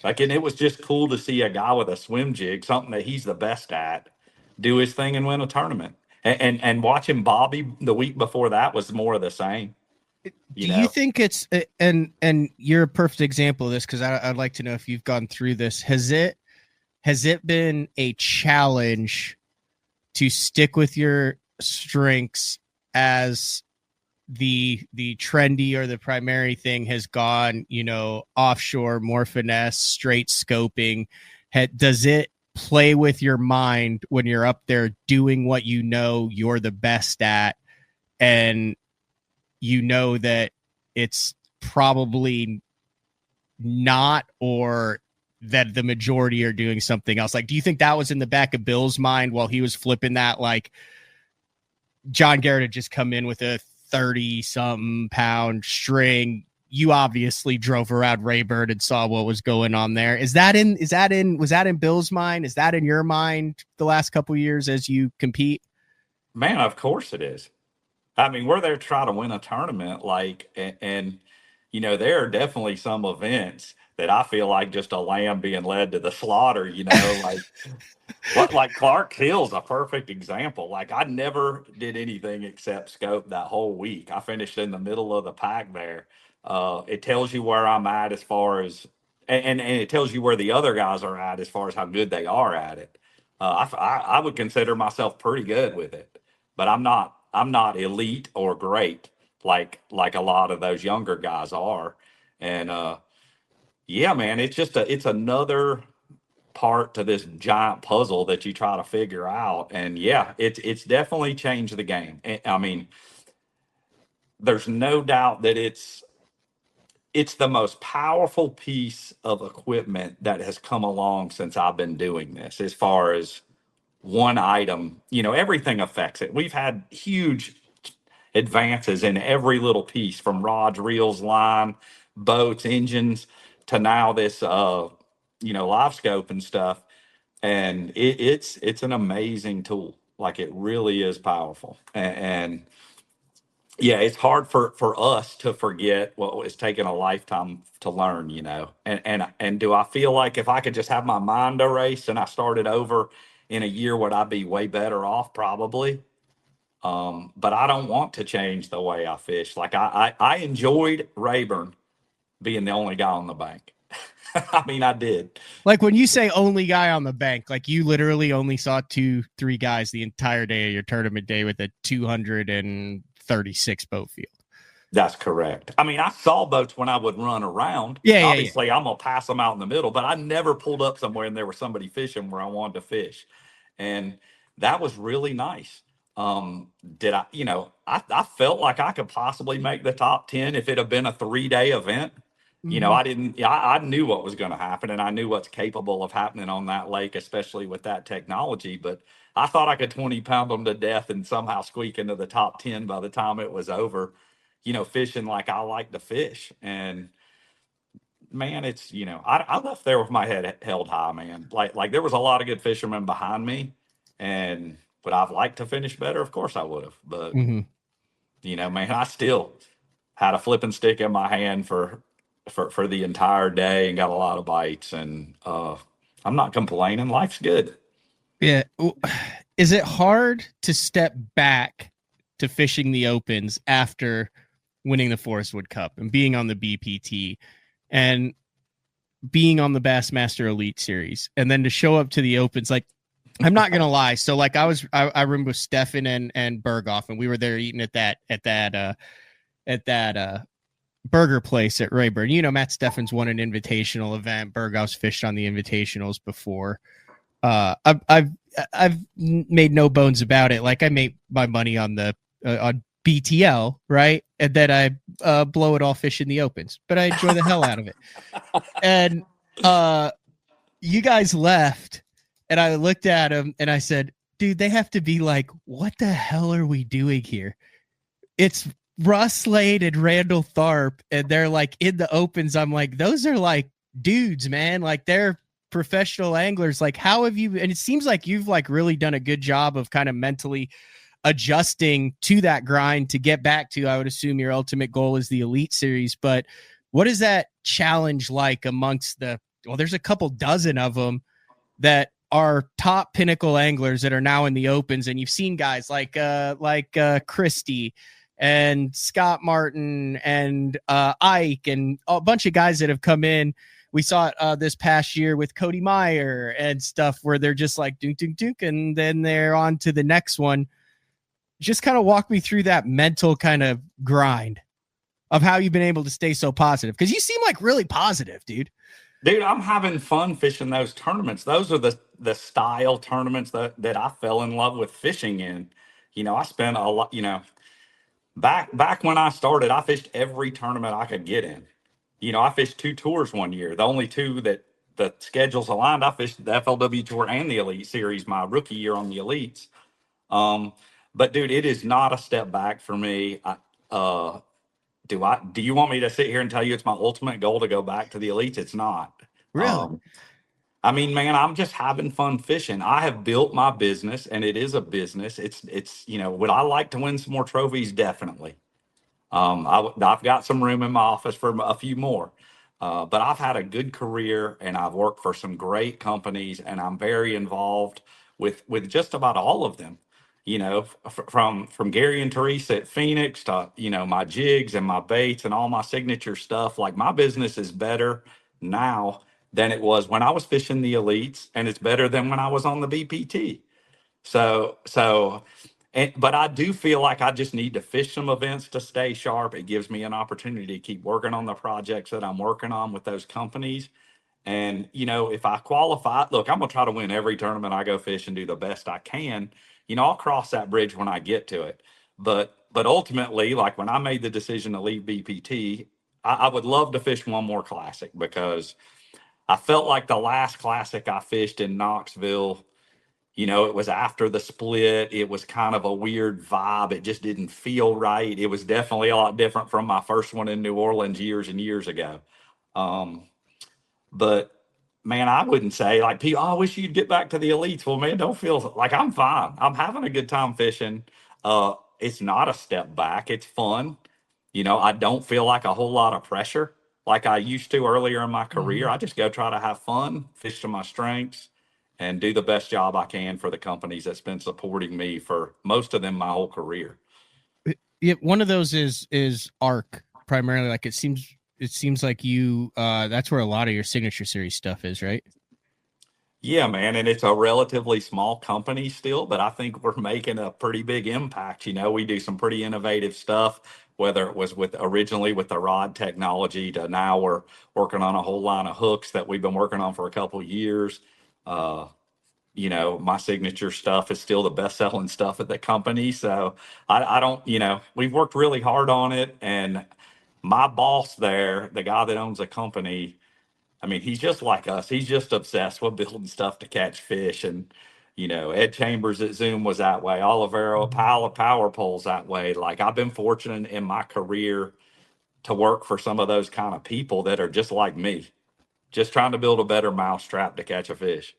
Like, and it was just cool to see a guy with a swim jig, something that he's the best at, do his thing and win a tournament. And watching Bobby the week before that was more of the same. Do you think it's and you're a perfect example of this, because I'd like to know if you've gone through this. Has it been a challenge to stick with your strengths as the trendy or the primary thing has gone, offshore, more finesse, straight scoping? Does it play with your mind when you're up there doing what you're the best at, and that it's probably not, or that the majority are doing something else? Like, do you think that was in the back of Bill's mind while he was flipping that? Like, John Garrett had just come in with a 30-something pound string. You obviously drove around Rayburn and saw what was going on there. Was that in Bill's mind? Is that in your mind the last couple of years as you compete? Man, of course it is. I mean, we're there trying to win a tournament, and there are definitely some events that I feel like just a lamb being led to the slaughter, like Clark Hill's a perfect example. Like, I never did anything except scope that whole week. I finished in the middle of the pack there. It tells you where I'm at as far as, and it tells you where the other guys are at as far as how good they are at it. I would consider myself pretty good with it, but I'm not elite or great like a lot of those younger guys are. And yeah, man, it's another part to this giant puzzle that you try to figure out. And yeah, it's definitely changed the game. I mean, there's no doubt that it's the most powerful piece of equipment that has come along since I've been doing this. As far as one item, everything affects it. We've had huge advances in every little piece, from rods, reels, line, boats, engines, to now this live scope and stuff. And it's an amazing tool. Like, it really is powerful. And yeah, it's hard for us to forget what it's taken a lifetime to learn, and do I feel like if I could just have my mind erased and I started over in a year, would I be way better off? Probably. But I don't want to change the way I fish. Like, I enjoyed Rayburn being the only guy on the bank. I mean, I did. Like, when you say only guy on the bank, like, you literally only saw 2-3 guys the entire day of your tournament day with a 236 boat field. That's correct. I mean, I saw boats when I would run around. Obviously, I'm going to pass them out in the middle, but I never pulled up somewhere and there was somebody fishing where I wanted to fish. And that was really nice. I felt like I could possibly make the top 10 if it had been a 3-day event. Mm-hmm. I knew what was going to happen, and I knew what's capable of happening on that lake, especially with that technology. But I thought I could 20-pound them to death and somehow squeak into the top 10 by the time it was over, fishing like I like to fish. And man, it's, I left there with my head held high, man. Like there was a lot of good fishermen behind me, and would I've liked to finish better? Of course I would have. But, man, I still had a flipping stick in my hand for the entire day and got a lot of bites. And I'm not complaining. Life's good. Yeah. Is it hard to step back to fishing the opens after winning the Forest Wood Cup and being on the BPT and being on the Bassmaster Elite Series, and then to show up to the opens? Like, I'm not gonna lie. So like I remember with Stefan and Berghoff, and we were there eating at that burger place at Rayburn. Matt Steffens won an invitational event. Berghoff's fished on the invitationals before. I've made no bones about it. Like, I made my money on the on BTL, right? And then I blow it all fishing the opens, but I enjoy the hell out of it. And you guys left, and I looked at him and I said, dude, they have to be like, what the hell are we doing here? It's Russ Slade and Randall Tharp, and they're like in the opens. I'm like, those are like dudes, man. Like, they're professional anglers, like how have you, and it seems like you've like really done a good job of kind of mentally adjusting to that grind to get back to, I would assume your ultimate goal is the Elite Series, but what is that challenge like amongst there's a couple dozen of them that are top pinnacle anglers that are now in the opens, and you've seen guys like Christie and Scott Martin and Ike and a bunch of guys that have come in. We saw it this past year with Cody Meyer and stuff where they're just like dunk, dunk, dunk, and then they're on to the next one. Just kind of walk me through that mental kind of grind of how you've been able to stay so positive. Cause you seem like really positive, dude. Dude, I'm having fun fishing those tournaments. Those are the style tournaments that I fell in love with fishing in. You know, I spent a lot, you know, back when I started, I fished every tournament I could get in. You know, I fished 2 tours one year. The only 2 that the schedules aligned, I fished the FLW Tour and the Elite Series my rookie year on the Elites. But dude, it is not a step back for me. Do you want me to sit here and tell you it's my ultimate goal to go back to the Elites? It's not. Really? I mean, man, I'm just having fun fishing. I have built my business, and it is a business. It's you know, would I like to win some more trophies? Definitely. I've got some room in my office for a few more. But I've had a good career, and I've worked for some great companies, and I'm very involved with just about all of them. You know, from Gary and Teresa at Phoenix to, you know, my jigs and my baits and all my signature stuff. Like, my business is better now than it was when I was fishing the Elites, and it's better than when I was on the BPT. But I do feel like I just need to fish some events to stay sharp. It gives me an opportunity to keep working on the projects that I'm working on with those companies. And, you know, if I qualify, look, I'm going to try to win every tournament I go fish and do the best I can. You know, I'll cross that bridge when I get to it. But ultimately, like when I made the decision to leave BPT, I would love to fish one more classic, because I felt like the last classic I fished in Knoxville, you know, it was after the split. It was kind of a weird vibe. It just didn't feel right. It was definitely a lot different from my first one in New Orleans years and years ago. But man, I wouldn't say like, people, oh, I wish you'd get back to the Elites. Well, man, don't feel like, I'm fine. I'm having a good time fishing. It's not a step back. It's fun. You know, I don't feel like a whole lot of pressure like I used to earlier in my career. I just go try to have fun, fish to my strengths, and do the best job I can for the companies that's been supporting me for most of them my whole career. Yeah, one of those is ARC primarily. Like it seems like you that's where a lot of your signature series stuff is, right? Yeah, man. And it's a relatively small company still, but I think we're making a pretty big impact. You know, we do some pretty innovative stuff, whether it was originally with the rod technology to now we're working on a whole line of hooks that we've been working on for a couple of years. You know, my signature stuff is still the best selling stuff at the company. So I don't, you know, we've worked really hard on it. And my boss there, the guy that owns the company, I mean, he's just like us. He's just obsessed with building stuff to catch fish. And, you know, Ed Chambers at Zoom was that way. Olivero, Pile of Power Poles that way. Like, I've been fortunate in my career to work for some of those kind of people that are just like me, just trying to build a better mousetrap to catch a fish.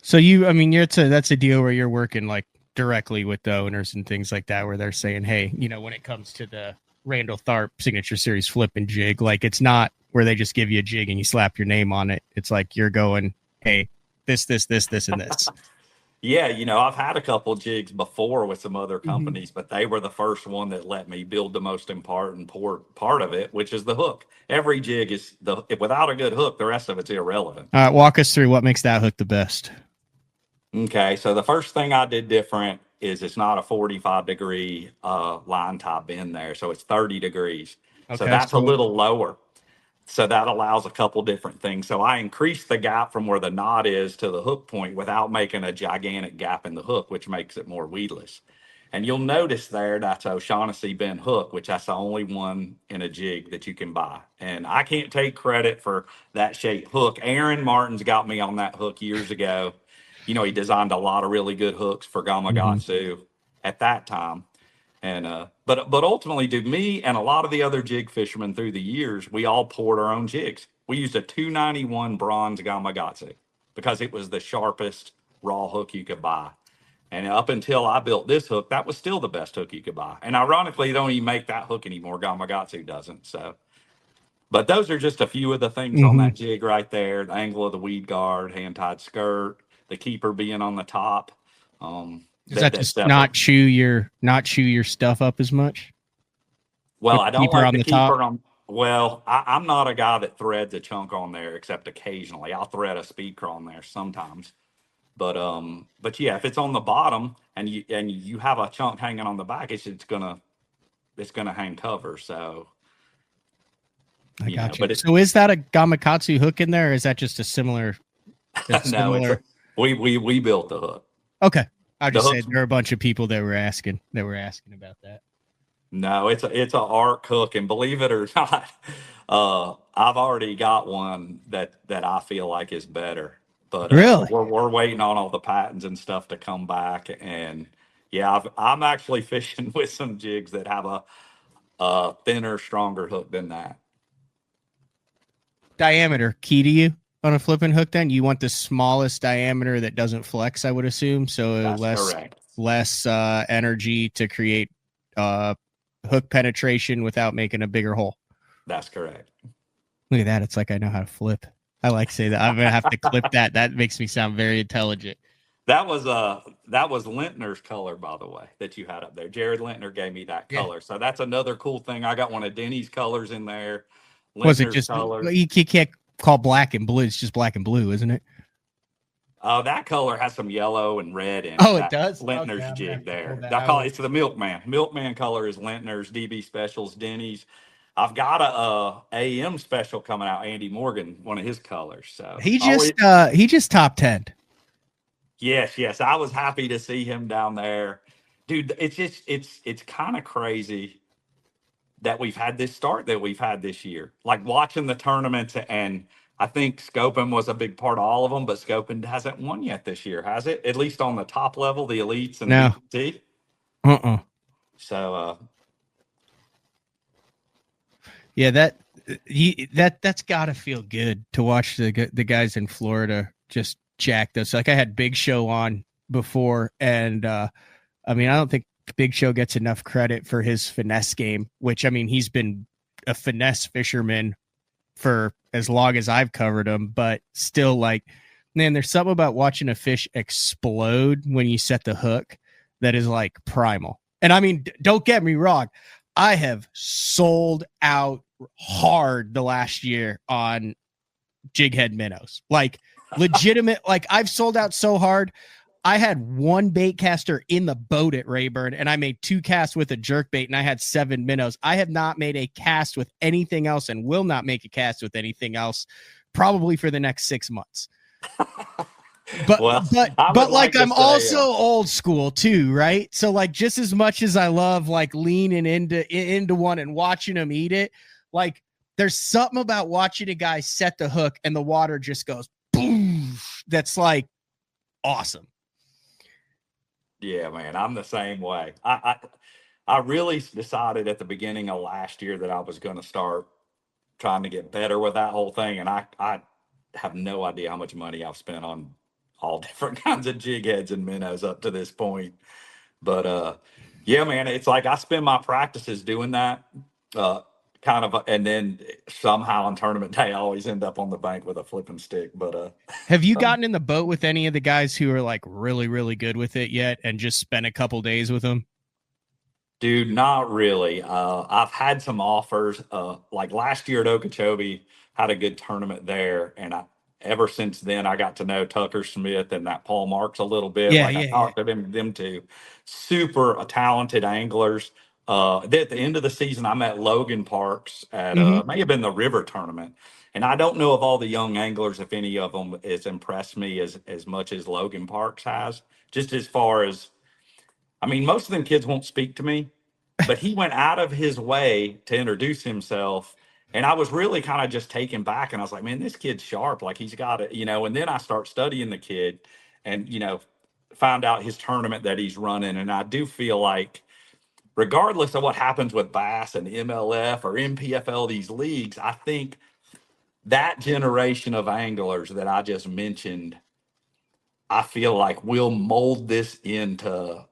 So that's a deal where you're working like directly with the owners and things like that, where they're saying, hey, you know, when it comes to the Randall Tharp signature series flip and jig, like it's not where they just give you a jig and you slap your name on it. It's like you're going, hey, this, and this. Yeah, you know, I've had a couple jigs before with some other companies, but they were the first one that let me build the most important part of it, which is the hook. Every jig is without a good hook, the rest of it's irrelevant. All right, walk us through what makes that hook the best. Okay, so the first thing I did different is it's not a 45-degree line tie bend there, so it's 30 degrees. Okay, so that's a little lower. So that allows a couple different things. So I increased the gap from where the knot is to the hook point without making a gigantic gap in the hook, which makes it more weedless. And you'll notice there that's a O'Shaughnessy bend hook, which that's the only one in a jig that you can buy. And I can't take credit for that shape hook. Aaron Martin's got me on that hook years ago. You know, he designed a lot of really good hooks for Gamakatsu at that time. And but ultimately, dude, me and a lot of the other jig fishermen through the years, we all poured our own jigs. We used a 291 bronze Gamakatsu because it was the sharpest raw hook you could buy. And up until I built this hook, that was still the best hook you could buy. And ironically, they don't even make that hook anymore. Gamakatsu doesn't. So, but those are just a few of the things on that jig right there. The angle of the weed guard, hand-tied skirt, the keeper being on the top. Does that just not chew your stuff up as much? Well, I don't keeper like on the the keeper top? on. Well, I'm not a guy that threads a chunk on there, except occasionally. I'll thread a speaker on there sometimes. But yeah, if it's on the bottom and you have a chunk hanging on the back, it's gonna hang cover. So I got you. So is that a Gamakatsu hook in there, or is that just a similar? No, we built the hook. Okay, I just said there are a bunch of people that were asking about that. No, it's a arc hook, and believe it or not, I've already got one that I feel like is better. But really, we're waiting on all the patents and stuff to come back, and yeah, I'm actually fishing with some jigs that have a thinner, stronger hook than that. Diameter key to you on a flipping hook? Then you want the smallest diameter that doesn't flex, I would assume. So That's correct. less energy to create hook penetration without making a bigger hole. That's correct. Look at that. It's like I know how to flip. I like to say that. I'm going to have to clip that. That makes me sound very intelligent. That was Lintner's color, by the way, that you had up there. Jared Lintner gave me that color. Yeah. So that's another cool thing. I got one of Denny's colors in there. Lintner's was it just color. You can't call black and blue. It's just black and blue, isn't it? Oh, that color has some yellow and red in it. Oh, it does? Lintner's jig there. It's the Milkman. Milkman color is Lintner's, DB Specials, Denny's. I've got a AM special coming out, Andy Morgan, one of his colors. So he just top 10. Yes. I was happy to see him down there. Dude, it's kind of crazy that we've had this start that we've had this year. Like watching the tournaments, and I think Scopin was a big part of all of them, but Scopin hasn't won yet this year, has it? At least on the top level, the elites and no. the BT. So yeah, that's got to feel good to watch the guys in Florida just jack this. Like I had Big Show on before, and I mean, I don't think Big Show gets enough credit for his finesse game, which, I mean, he's been a finesse fisherman for as long as I've covered him, but still, like, man, there's something about watching a fish explode when you set the hook that is like primal. And I mean, don't get me wrong, I have sold out hard the last year on jig head minnows, like legitimate. Like I've sold out so hard. I had one bait caster in the boat at Rayburn, and I made 2 casts with a jerk bait, and I had 7 minnows. I have not made a cast with anything else, and will not make a cast with anything else probably for the next 6 months. But like I'm also old school too, right? So like just as much as I love like leaning into one and watching them eat it, like there's something about watching a guy set the hook and the water just goes boom. That's like awesome. Yeah, man, I'm the same way. I really decided at the beginning of last year that I was going to start trying to get better with that whole thing, and I have no idea how much money I've spent on all different kinds of jig heads and minnows up to this point. But yeah, man, it's like I spend my practices doing that kind of, and then somehow on tournament day, I always end up on the bank with a flipping stick. But have you gotten in the boat with any of the guys who are like really, really good with it yet and just spent a couple days with them? Dude, not really. I've had some offers. Like last year at Okeechobee, had a good tournament there, and ever since then, I got to know Tucker Smith and that Paul Marks a little bit. I talked to them two. Super talented anglers. At the end of the season, I met Logan Parks at may have been the River tournament. And I don't know of all the young anglers, if any of them has impressed me as much as Logan Parks has. Just as far as, I mean, most of them kids won't speak to me, but he went out of his way to introduce himself. And I was really kind of just taken back, and I was like, man, this kid's sharp. Like he's got it, and then I start studying the kid and, find out his tournament that he's running. And I do feel like regardless of what happens with Bass and MLF or MPFL, these leagues, I think that generation of anglers that I just mentioned, I feel like we'll mold this into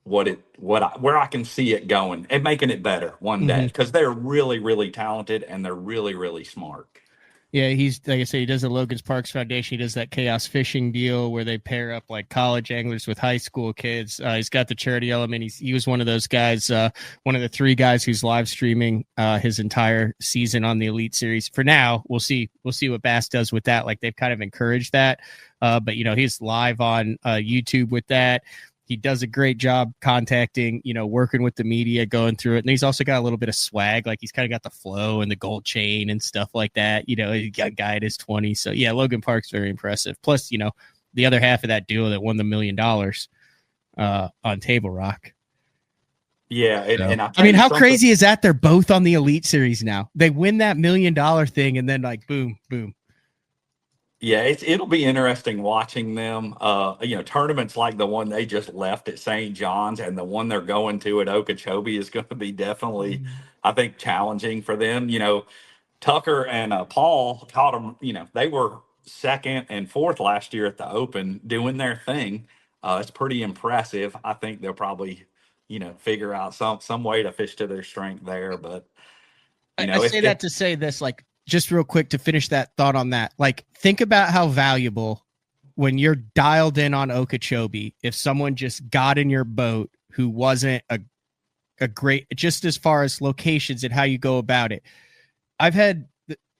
where I can see it going and making it better one day, because they're really, really talented and they're really, really smart. Yeah, he's like I say, he does the Logan's Parks Foundation. He does that chaos fishing deal where they pair up like college anglers with high school kids. He's got the charity element. He was one of those guys, one of the 3 guys who's live streaming his entire season on the Elite Series. For now, we'll see what Bass does with that. Like they've kind of encouraged that, but he's live on YouTube with that. He does a great job contacting, working with the media, going through it. And he's also got a little bit of swag. Like he's kind of got the flow and the gold chain and stuff like that. He got a guy at his 20s. So yeah, Logan Park's very impressive. Plus, the other half of that duo that won the $1 million on Table Rock. Yeah. And I mean, how crazy is that? They're both on the Elite Series now. They win that $1 million thing and then like, boom, boom. Yeah, it'll be interesting watching them. Tournaments like the one they just left at St. John's and the one they're going to at Okeechobee is going to be definitely, I think, challenging for them. Tucker and Paul caught them. They were 2nd and 4th last year at the Open doing their thing. It's pretty impressive. I think they'll probably, figure out some way to fish to their strength there. But I say that to say this, like, just real quick to finish that thought on that, like think about how valuable when you're dialed in on Okeechobee, if someone just got in your boat who wasn't a great, just as far as locations and how you go about it. I've had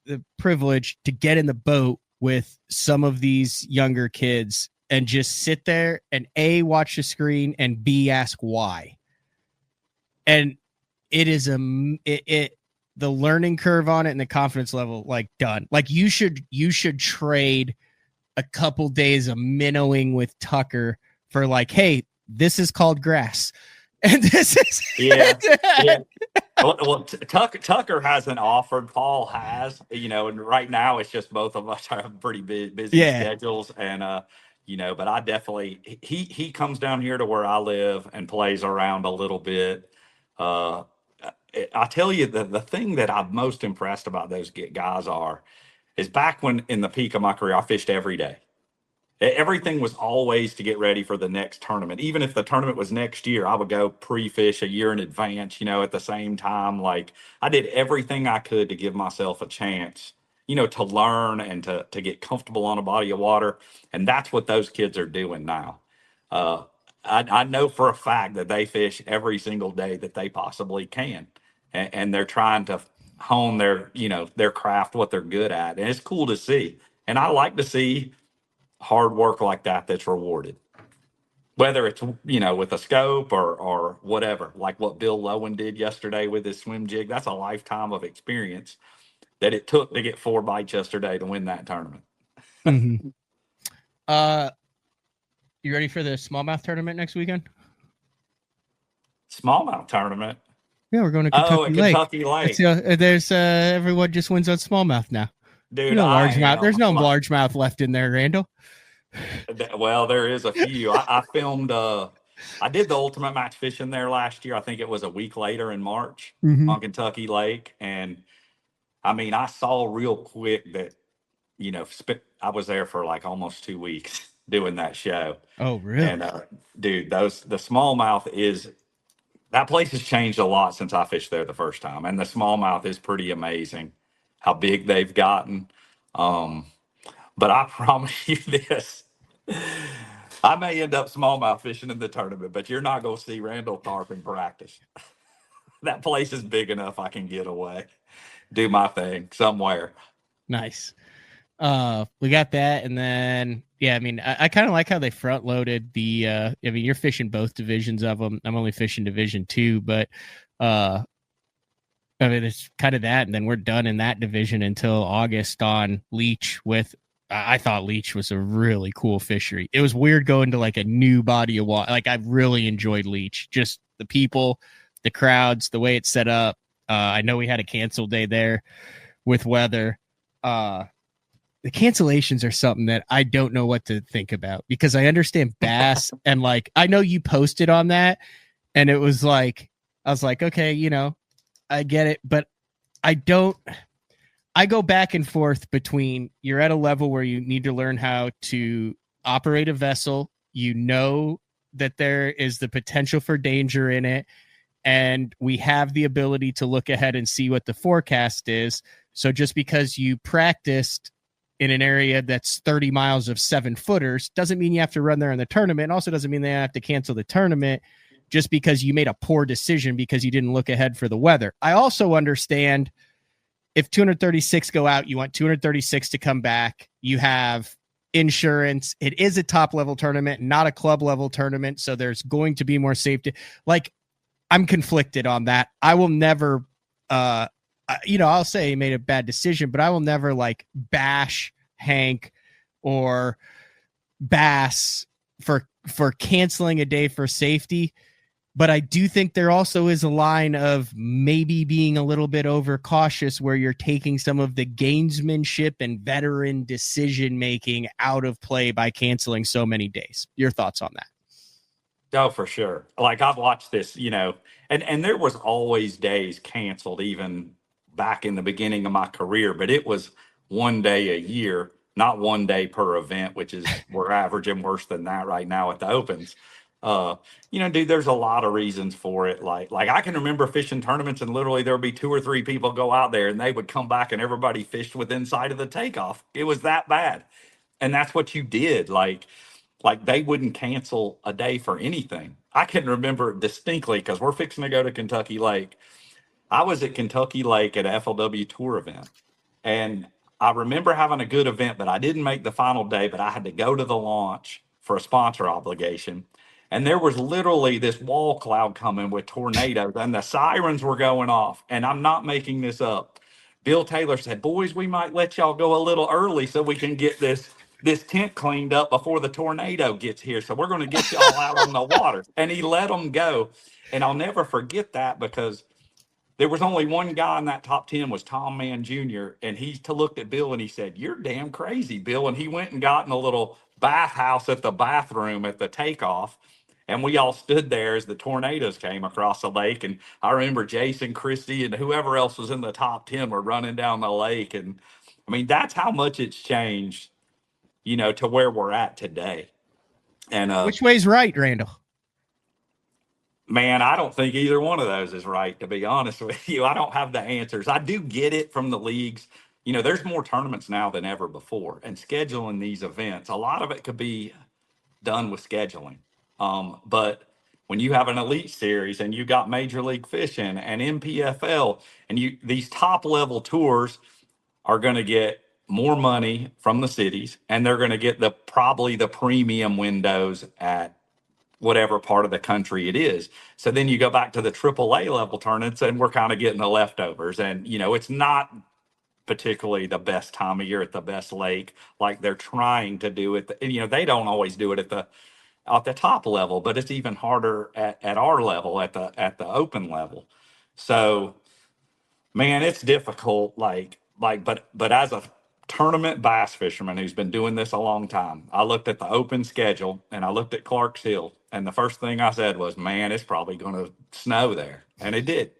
the privilege to get in the boat with some of these younger kids and just sit there and A, watch the screen and B, ask why. And it is the learning curve on it and the confidence level, like done. Like you should trade a couple days of minnowing with Tucker for like, hey, this is called grass. And this is yeah. Well, Tucker hasn't offered. Paul has, and right now it's just both of us have pretty busy schedules, and but I definitely he comes down here to where I live and plays around a little bit. I tell you, the thing that I'm most impressed about those guys is back when in the peak of my career, I fished every day. Everything was always to get ready for the next tournament. Even if the tournament was next year, I would go pre-fish a year in advance, at the same time. Like I did everything I could to give myself a chance, to learn and to get comfortable on a body of water. And that's what those kids are doing now. I know for a fact that they fish every single day that they possibly can. And they're trying to hone their craft, what they're good at. And it's cool to see. And I like to see hard work like that's rewarded, whether it's with a scope or whatever, like what Bill Lowen did yesterday with his swim jig. That's a lifetime of experience that it took to get 4 bites yesterday to win that tournament. Mm-hmm. You ready for the smallmouth tournament next weekend? Smallmouth tournament? Yeah, we're going to Kentucky Lake. Kentucky Lake. There's everyone just wins on smallmouth now. Dude, largemouth. There's no largemouth left in there, Randall. Well, there is a few. I filmed. I did the ultimate match fishing there last year. I think it was a week later in March on Kentucky Lake, and I mean, I saw real quick that I was there for like almost 2 weeks doing that show. Oh, really? And dude, the smallmouth that place has changed a lot since I fished there the first time, and the smallmouth is pretty amazing how big they've gotten. But I promise you this, I may end up smallmouth fishing in the tournament, but you're not going to see Randall Tharp in practice. That place is big enough I can get away, do my thing somewhere. Nice. We got that, and then I mean, I kind of like how they front loaded the. I mean, you're fishing both divisions of them. I'm only fishing Division 2, but I mean, it's kind of that, and then we're done in that division until August on Leech. I thought Leech was a really cool fishery. It was weird going to like a new body of water. Like I really enjoyed Leech. Just the people, the crowds, the way it's set up. I know we had a cancel day there with weather. The cancellations are something that I don't know what to think about, because I understand bass and like, I know you posted on that and it was like, I was like, okay, I get it, but I don't I go back and forth between you're at a level where you need to learn how to operate a vessel. You know that there is the potential for danger in it. And we have the ability to look ahead and see what the forecast is. So just because you practiced in an area that's 30 miles of 7-footers doesn't mean you have to run there in the tournament. Also doesn't mean they have to cancel the tournament just because you made a poor decision because you didn't look ahead for the weather. I also understand if 236 go out, you want 236 to come back. You have insurance. It is a top level tournament, not a club level tournament. So there's going to be more safety. Like, I'm conflicted on that. I will never, I'll say he made a bad decision, but I will never like bash Hank or Bass for canceling a day for safety. But I do think there also is a line of maybe being a little bit overcautious where you're taking some of the gamesmanship and veteran decision-making out of play by canceling so many days. Your thoughts on that? Oh, for sure. Like I've watched this, and there was always days canceled even back in the beginning of my career, but it was one day a year, not one day per event, which is we're averaging worse than that right now at the Opens. Dude, there's a lot of reasons for it. Like I can remember fishing tournaments and literally there would be 2 or 3 people go out there and they would come back and everybody fished within sight of the takeoff. It was that bad. And that's what you did. Like they wouldn't cancel a day for anything. I can remember distinctly because we're fixing to go to Kentucky Lake. I was at Kentucky Lake at an FLW tour event. And I remember having a good event, but I didn't make the final day, but I had to go to the launch for a sponsor obligation. And there was literally this wall cloud coming with tornadoes and the sirens were going off. And I'm not making this up. Bill Taylor said, boys, we might let y'all go a little early so we can get this tent cleaned up before the tornado gets here. So we're going to get y'all out on the water. And he let them go. And I'll never forget that because there was only one guy in that top 10 was Tom Mann Jr. And he looked at Bill and he said, you're damn crazy, Bill. And he went and got in a little bathhouse at the bathroom at the takeoff. And we all stood there as the tornadoes came across the lake. And I remember Jason Christie and whoever else was in the top 10 were running down the lake. And I mean, that's how much it's changed, to where we're at today. And which way's right, Randall? Man, I don't think either one of those is right, to be honest with you. I don't have the answers. I do get it from the leagues. There's more tournaments now than ever before. And scheduling these events, a lot of it could be done with scheduling. But when you have an elite series and you got Major League Fishing and MPFL and these top level tours are going to get more money from the cities and they're going to get probably the premium windows at whatever part of the country it is. So then you go back to the AAA level tournaments and we're kind of getting the leftovers. And, it's not particularly the best time of year at the best lake like they're trying to do it. They don't always do it at the top level, but it's even harder at our level, at the open level. So, man, it's difficult. But as a tournament bass fisherman who's been doing this a long time, I looked at the open schedule and I looked at Clark's Hill, and the first thing I said was, man, it's probably going to snow there. And it did.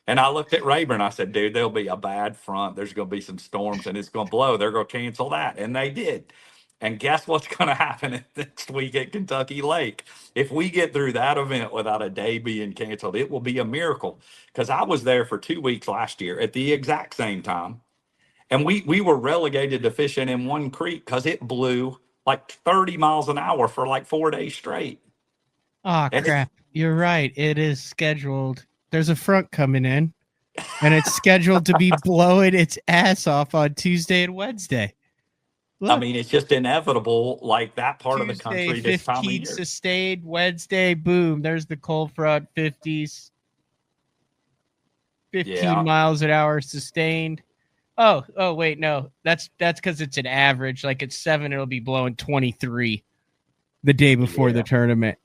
And I looked at Rayburn, I said, dude, there'll be a bad front. There's going to be some storms and it's going to blow. They're going to cancel that. And they did. And guess what's going to happen next week at Kentucky Lake? If we get through that event without a day being canceled, it will be a miracle. Because I was there for 2 weeks last year at the exact same time. And we were relegated to fishing in one creek because it blew like 30 miles an hour for like 4 days straight. Oh, crap. You're right. It is scheduled. There's a front coming in, and it's scheduled to be blowing its ass off on Tuesday and Wednesday. Look, I mean, it's just inevitable, like that part Tuesday, of the country this time of 15 year. Sustained. Wednesday, boom, there's the cold front, 50s. 15 miles an hour sustained. Oh, wait, no. That's because it's an average. Like at 7, it'll be blowing 23 the day before the tournament.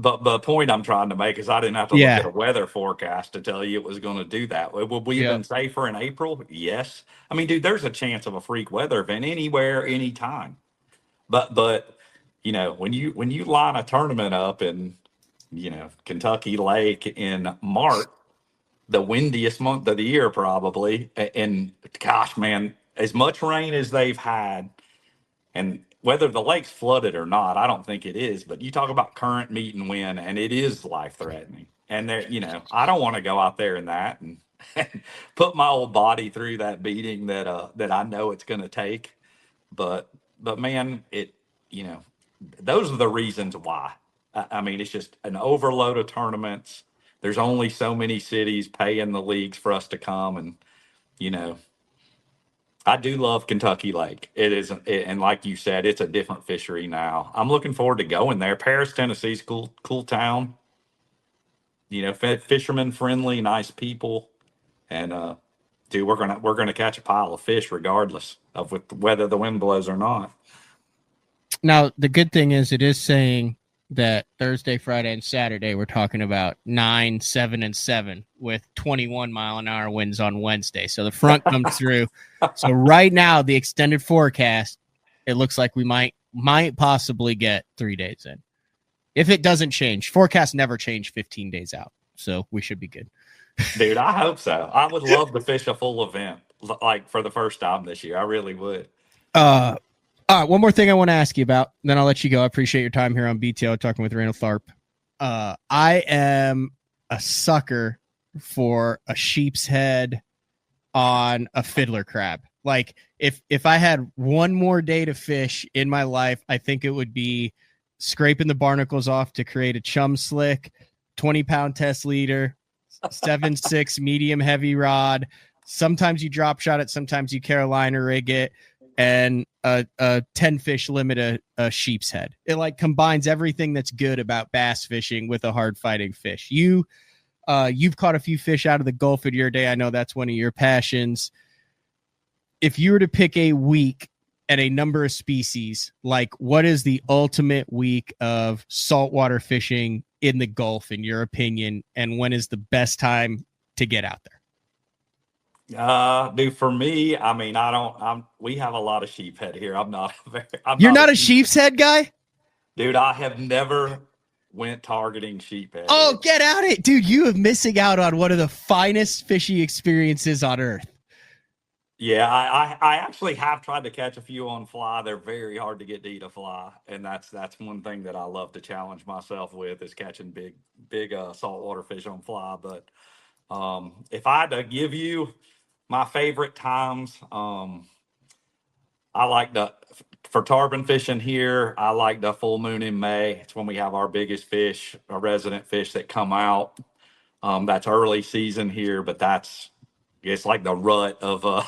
But the point I'm trying to make is I didn't have to look at a weather forecast to tell you it was going to do that. Would we have been safer in April? Yes. I mean, dude, there's a chance of a freak weather event anywhere, anytime. But when you line a tournament up in Kentucky Lake in March, the windiest month of the year, probably. And gosh, man, as much rain as they've had, and whether the lake's flooded or not, I don't think it is. But you talk about current, meet, and wind, and it is life threatening. And there, I don't want to go out there in that and put my old body through that beating that I know it's going to take. But man, those are the reasons why. I mean, it's just an overload of tournaments. There's only so many cities paying the leagues for us to come, and I do love Kentucky Lake. It is, and like you said, it's a different fishery now. I'm looking forward to going there. Paris, Tennessee's cool town. Fisherman friendly, nice people, and dude, we're gonna catch a pile of fish regardless of whether the wind blows or not. Now, the good thing is it is saying that Thursday, Friday, and Saturday we're talking about 9, 7, and 7 with 21-mile-an-hour winds on Wednesday. So the front comes through. So right now, the extended forecast, it looks like we might possibly get 3 days in. If it doesn't change, forecasts never change 15 days out. So we should be good. Dude, I hope so. I would love to fish a full event like for the first time this year. I really would. All right, one more thing I want to ask you about, then I'll let you go. I appreciate your time here on BTO talking with Randall Tharp. I am a sucker for a sheep's head on a fiddler crab. Like, if I had one more day to fish in my life, I think it would be scraping the barnacles off to create a chum slick, 20-pound test leader, 7.6 medium heavy rod. Sometimes you drop shot it, sometimes you Carolina rig it, and a 10 fish limit, a sheep's head. It like combines everything that's good about bass fishing with a hard fighting fish. You've caught a few fish out of the Gulf in your day. I know that's one of your passions. If you were to pick a week and a number of species, like what is the ultimate week of saltwater fishing in the Gulf, in your opinion, and when is the best time to get out there? Dude, for me, I mean, we have a lot of sheephead here. You're not a sheep's head guy? Dude, I have never went targeting sheephead. Oh, get out it. Dude, you are missing out on one of the finest fishing experiences on earth. Yeah, I actually have tried to catch a few on fly. They're very hard to get to eat a fly, and that's one thing that I love to challenge myself with is catching big saltwater fish on fly. But if I had to give you my favorite times, I like for tarpon fishing here, I like the full moon in May. It's when we have our biggest fish, our resident fish that come out. That's early season here, but it's like the rut of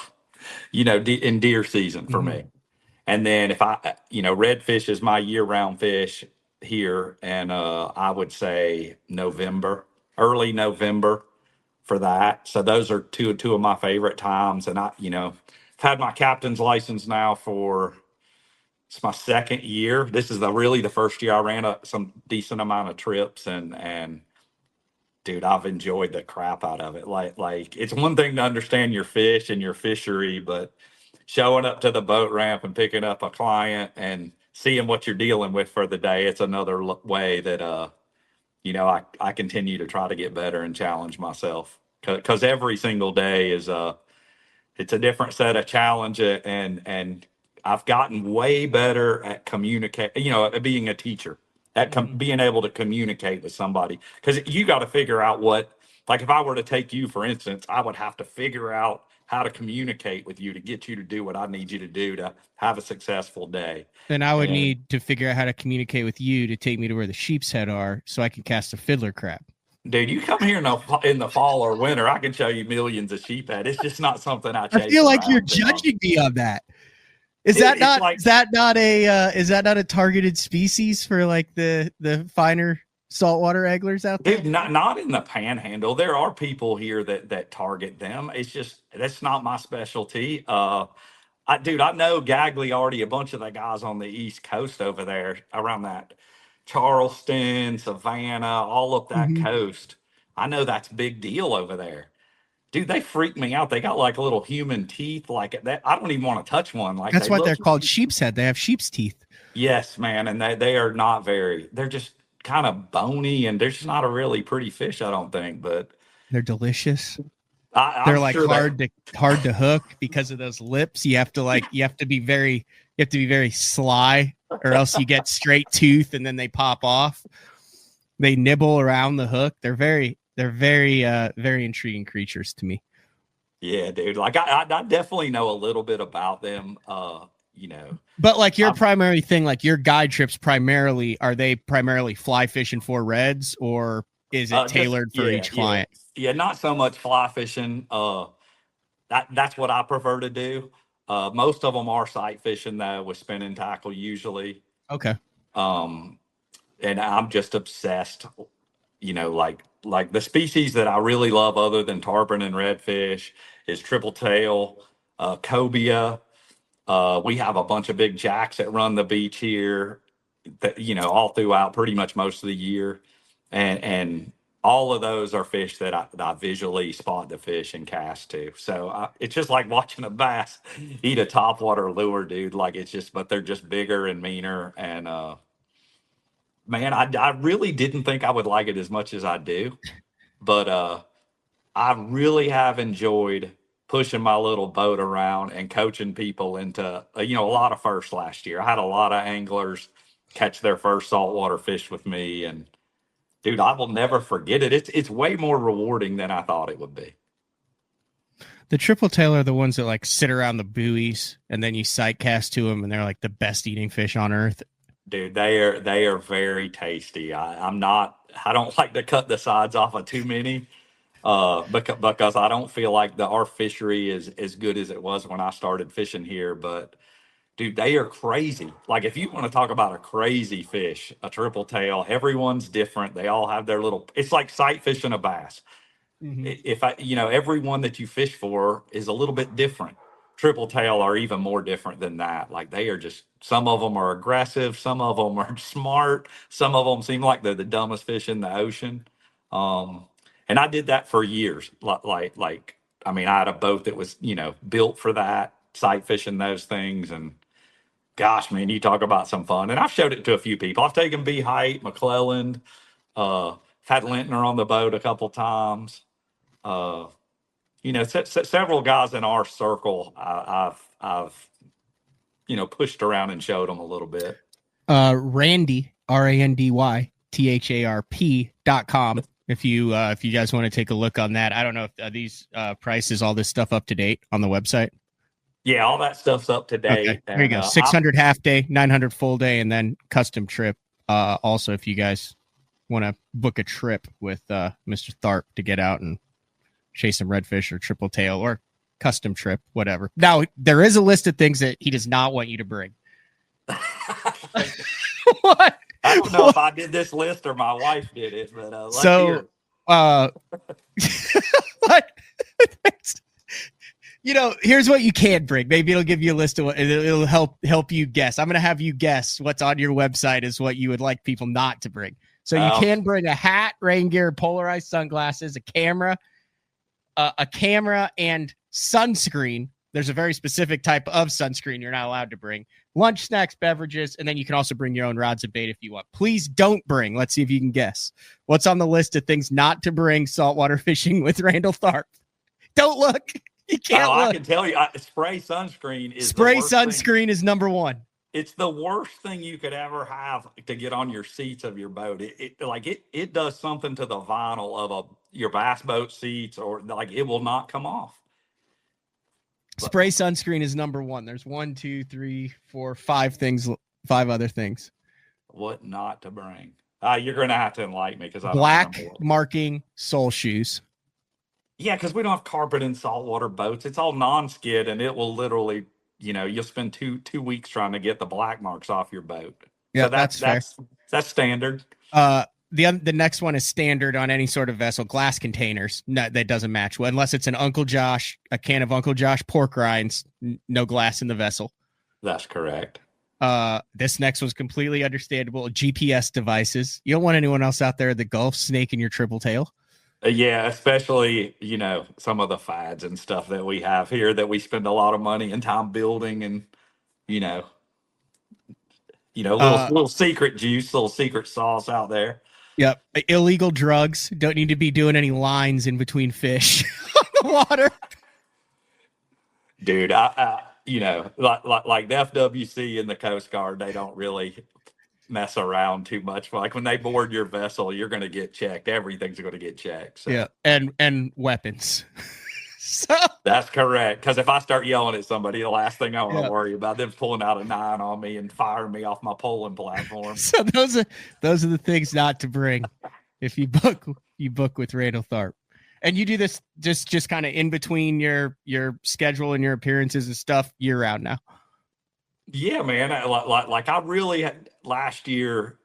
in deer season for me. And then if redfish is my year-round fish here, and I would say early November for that. So those are two of my favorite times. And I've had my captain's license now it's my second year. This is really the first year I ran some decent amount of trips, and dude, I've enjoyed the crap out of it. Like it's one thing to understand your fish and your fishery, but showing up to the boat ramp and picking up a client and seeing what you're dealing with for the day, it's another way that I continue to try to get better and challenge myself, because every single day is it's a different set of challenge, and I've gotten way better at being a teacher, at being able to communicate with somebody, because you got to figure out like if I were to take you, for instance, I would have to figure out how to communicate with you to get you to do what I need you to do to have a successful day. Then I would need to figure out how to communicate with you to take me to where the sheep's head are so I can cast a fiddler crab. Dude, you come here in the fall or winter, I can show you millions of sheephead. It's just not something I chase. I feel like you're judging me on that. Is that not a targeted species for like the finer saltwater anglers out there? Dude, not in the panhandle. There are people here that target them. It's just that's not my specialty. I know Gagliardi, a bunch of the guys on the East Coast over there around that Charleston, Savannah, all up that coast. I know that's a big deal over there. Dude, they freak me out. They got like little human teeth like that. I don't even want to touch one. Like that's why they're called sheep's head. They have sheep's teeth. Yes, man. And they are not they're just kind of bony, and they're just not a really pretty fish, I don't think. But They're delicious. I'm They're like sure hard to hook because of those lips. You have to be very sly, or else you get straight tooth and then they pop off. They nibble around the hook. They're very intriguing creatures to me. Yeah, dude. Like I definitely know a little bit about them. But like your primary thing, like your guide trips are they primarily fly fishing for reds, or is it tailored for each client? Yeah, not so much fly fishing. That's what I prefer to do. Most of them are sight fishing though, with spinning tackle usually. Okay. And I'm just obsessed, like the species that I really love other than tarpon and redfish is triple tail, cobia. We have a bunch of big jacks that run the beach here, that, all throughout pretty much most of the year. And all of those are fish that I visually spot the fish and cast to. So it's just like watching a bass eat a topwater lure, dude. Like but they're just bigger and meaner. And, man, I really didn't think I would like it as much as I do, but I really have enjoyed pushing my little boat around and coaching people into a lot of firsts last year. I had a lot of anglers catch their first saltwater fish with me, and dude, I will never forget it. It's way more rewarding than I thought it would be. The triple tail are the ones that like sit around the buoys and then you sight cast to them, and they're like the best eating fish on earth. Dude, they are very tasty. I don't like to cut the sides off of too many, because I don't feel like our fishery is as good as it was when I started fishing here. But dude, they are crazy. Like if you want to talk about a crazy fish, a triple tail, everyone's different. They all have their little. It's like sight fishing a bass. Mm-hmm. Every one that you fish for is a little bit different. Triple tail are even more different than that. Like they are just, some of them are aggressive, some of them are smart, some of them seem like they're the dumbest fish in the ocean. And I did that for years. I had a boat that was, built for that, sight fishing those things. And gosh, man, you talk about some fun. And I've showed it to a few people. I've taken B Height, McClelland, had Lintner on the boat a couple times. Several guys in our circle, I've pushed around and showed them a little bit. Randy, RANDYTHARP.com. If you guys want to take a look on that. I don't know if these prices, all this stuff up to date on the website. Yeah, all that stuff's up to date. Okay. There you go. 600 half day, 900 full day, and then custom trip. Also, if you guys want to book a trip with Mr. Tharp to get out and chase some redfish or triple tail or custom trip, whatever. Now, there is a list of things that he does not want you to bring. What? I don't know if I did this list or my wife did it, but what? Here's what you can bring. Maybe it'll give you a list of what it'll help you guess. I'm going to have you guess what's on your website is what you would like people not to bring. So you can bring a hat, rain gear, polarized sunglasses, a camera and sunscreen. There's a very specific type of sunscreen you're not allowed to bring. Lunch, snacks, beverages, and then you can also bring your own rods and bait if you want. Please don't bring. Let's see if you can guess. What's on the list of things not to bring saltwater fishing with Randall Tharp? Don't look. You can't look. I can tell you, spray sunscreen is number one. It's the worst thing you could ever have to get on your seats of your boat. It does something to the vinyl of your bass boat seats, or like it will not come off. Spray sunscreen is number one. There's 1, 2, 3, 4, 5 things, 5 other things. What not to bring? You're going to have to enlighten me because black marking sole shoes. Yeah, because we don't have carpet in saltwater boats. It's all non-skid, and it will literally, you'll spend two weeks trying to get the black marks off your boat. Yeah, so that's standard. The next one is standard on any sort of vessel. Glass containers. No, that doesn't match. Well, unless it's a can of Uncle Josh pork rinds. No glass in the vessel. That's correct. This next one's completely understandable. GPS devices. You don't want anyone else out there at the Gulf snaking your triple tail. Yeah, especially, some of the fads and stuff that we have here that we spend a lot of money and time building, and, little secret juice, little secret sauce out there. Yep. Illegal drugs. Don't need to be doing any lines in between fish on the water. Dude, like the FWC and the Coast Guard, they don't really mess around too much. Like when they board your vessel, you're going to get checked. Everything's going to get checked. So. Yeah, and weapons. So that's correct. Because if I start yelling at somebody, the last thing I want to worry about them pulling out a 9 on me and firing me off my polling platform. So those are the things not to bring if you book with Randall Tharp. And you do this just kind of in between your schedule and your appearances and stuff year round now. Yeah, man. Like I really last year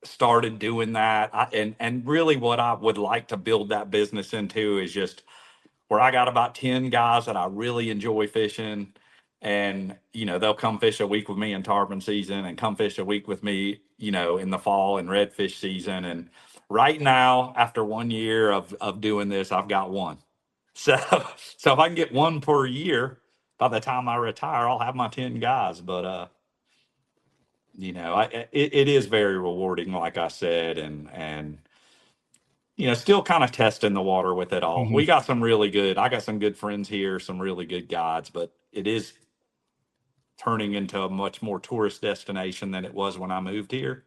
started doing that. And really what I would like to build that business into is just where I got about 10 guys that I really enjoy fishing. And, they'll come fish a week with me in tarpon season and come fish a week with me, in the fall and redfish season. And right now, after 1 year of doing this, I've got one. So if I can get one per year, by the time I retire, I'll have my 10 guys. But, it is very rewarding, like I said, and still kind of testing the water with it all. Mm-hmm. I got some good friends here, some really good guides, but it is turning into a much more tourist destination than it was when I moved here.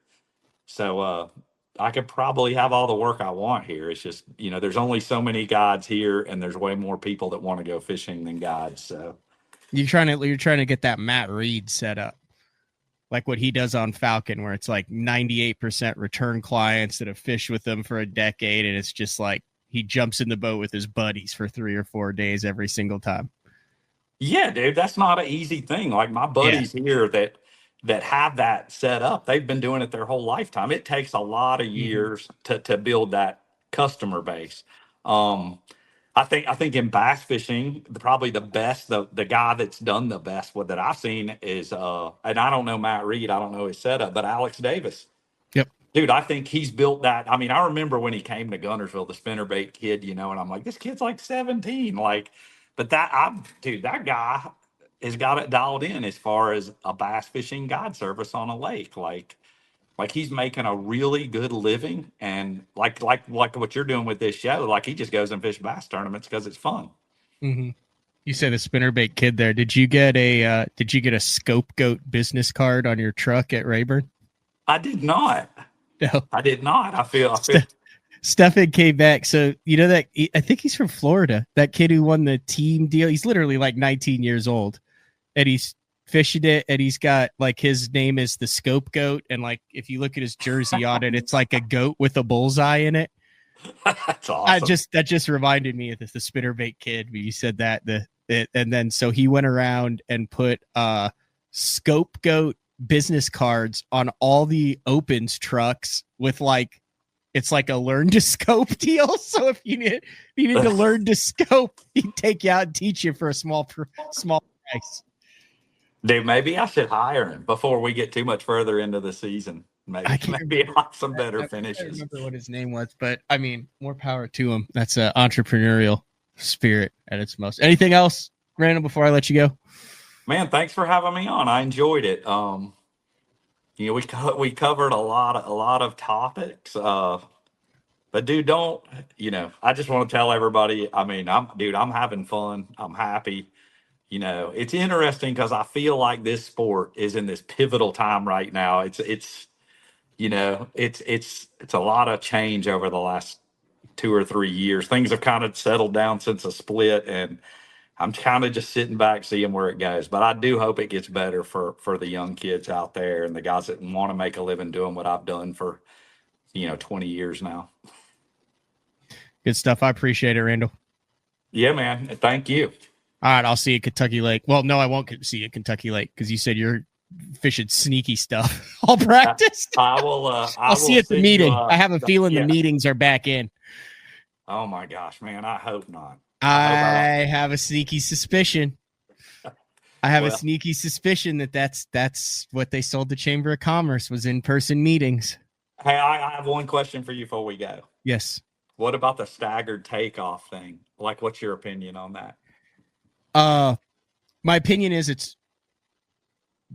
So, I could probably have all the work I want here. It's just, there's only so many guides here and there's way more people that want to go fishing than guides. So you're trying to get that Matt Reed set up. Like what he does on Falcon, where it's like 98% return clients that have fished with them for a decade. And it's just like he jumps in the boat with his buddies for 3 or 4 days every single time. Yeah, dude, that's not an easy thing. Like my buddies here that have that set up, they've been doing it their whole lifetime. It takes a lot of years to build that customer base. I think in bass fishing, probably the best, the guy that's done the best with that I've seen is, and I don't know Matt Reed, I don't know his setup, but Alex Davis. Yep. Dude, I think he's built that. I mean, I remember when he came to Guntersville, the spinnerbait kid, and I'm like, this kid's like 17. But that guy has got it dialed in as far as a bass fishing guide service on a lake. Like he's making a really good living, and like what you're doing with this show, like he just goes and fish bass tournaments because it's fun. Mm-hmm. You said a spinnerbait kid there. Did you get a Scope Goat business card on your truck at Rayburn? I did not. No, I did not. I feel. Stefan came back. So that I think he's from Florida. That kid who won the team deal. He's literally like 19 years old, and he's fishing it, and he's got like his name is the Scope Goat, and like if you look at his jersey on it, it's like a goat with a bullseye in it. That's awesome. That just reminded me of the spinnerbait kid when you said that. And then so he went around and put Scope Goat business cards on all the Opens trucks with like it's like a learn to scope deal. So if you needed to learn to scope, he'd take you out and teach you for a small price. Dude, maybe I should hire him before we get too much further into the season. Maybe I'll have some better finishes. I don't remember what his name was, but I mean, more power to him. That's an entrepreneurial spirit at its most. Anything else, Randall, before I let you go? Man, thanks for having me on. I enjoyed it. We covered a lot of topics. But dude, I just want to tell everybody, I mean, I'm having fun. I'm happy. It's interesting because I feel like this sport is in this pivotal time right now. It's a lot of change over the last 2 or 3 years. Things have kind of settled down since a split, and I'm kind of just sitting back seeing where it goes. But I do hope it gets better for the young kids out there and the guys that want to make a living doing what I've done for 20 years now. Good stuff. I appreciate it, Randall. Yeah, man. Thank you. All right, I'll see you at Kentucky Lake. Well, no, I won't see you at Kentucky Lake because you said you're fishing sneaky stuff all practice. I will. I'll see you at the meeting. I have a feeling the meetings are back in. Oh my gosh, man! I hope not. I have a sneaky suspicion. A sneaky suspicion that's what they sold the Chamber of Commerce was in-person meetings. Hey, I have one question for you before we go. Yes. What about the staggered takeoff thing? Like, what's your opinion on that? My opinion is it's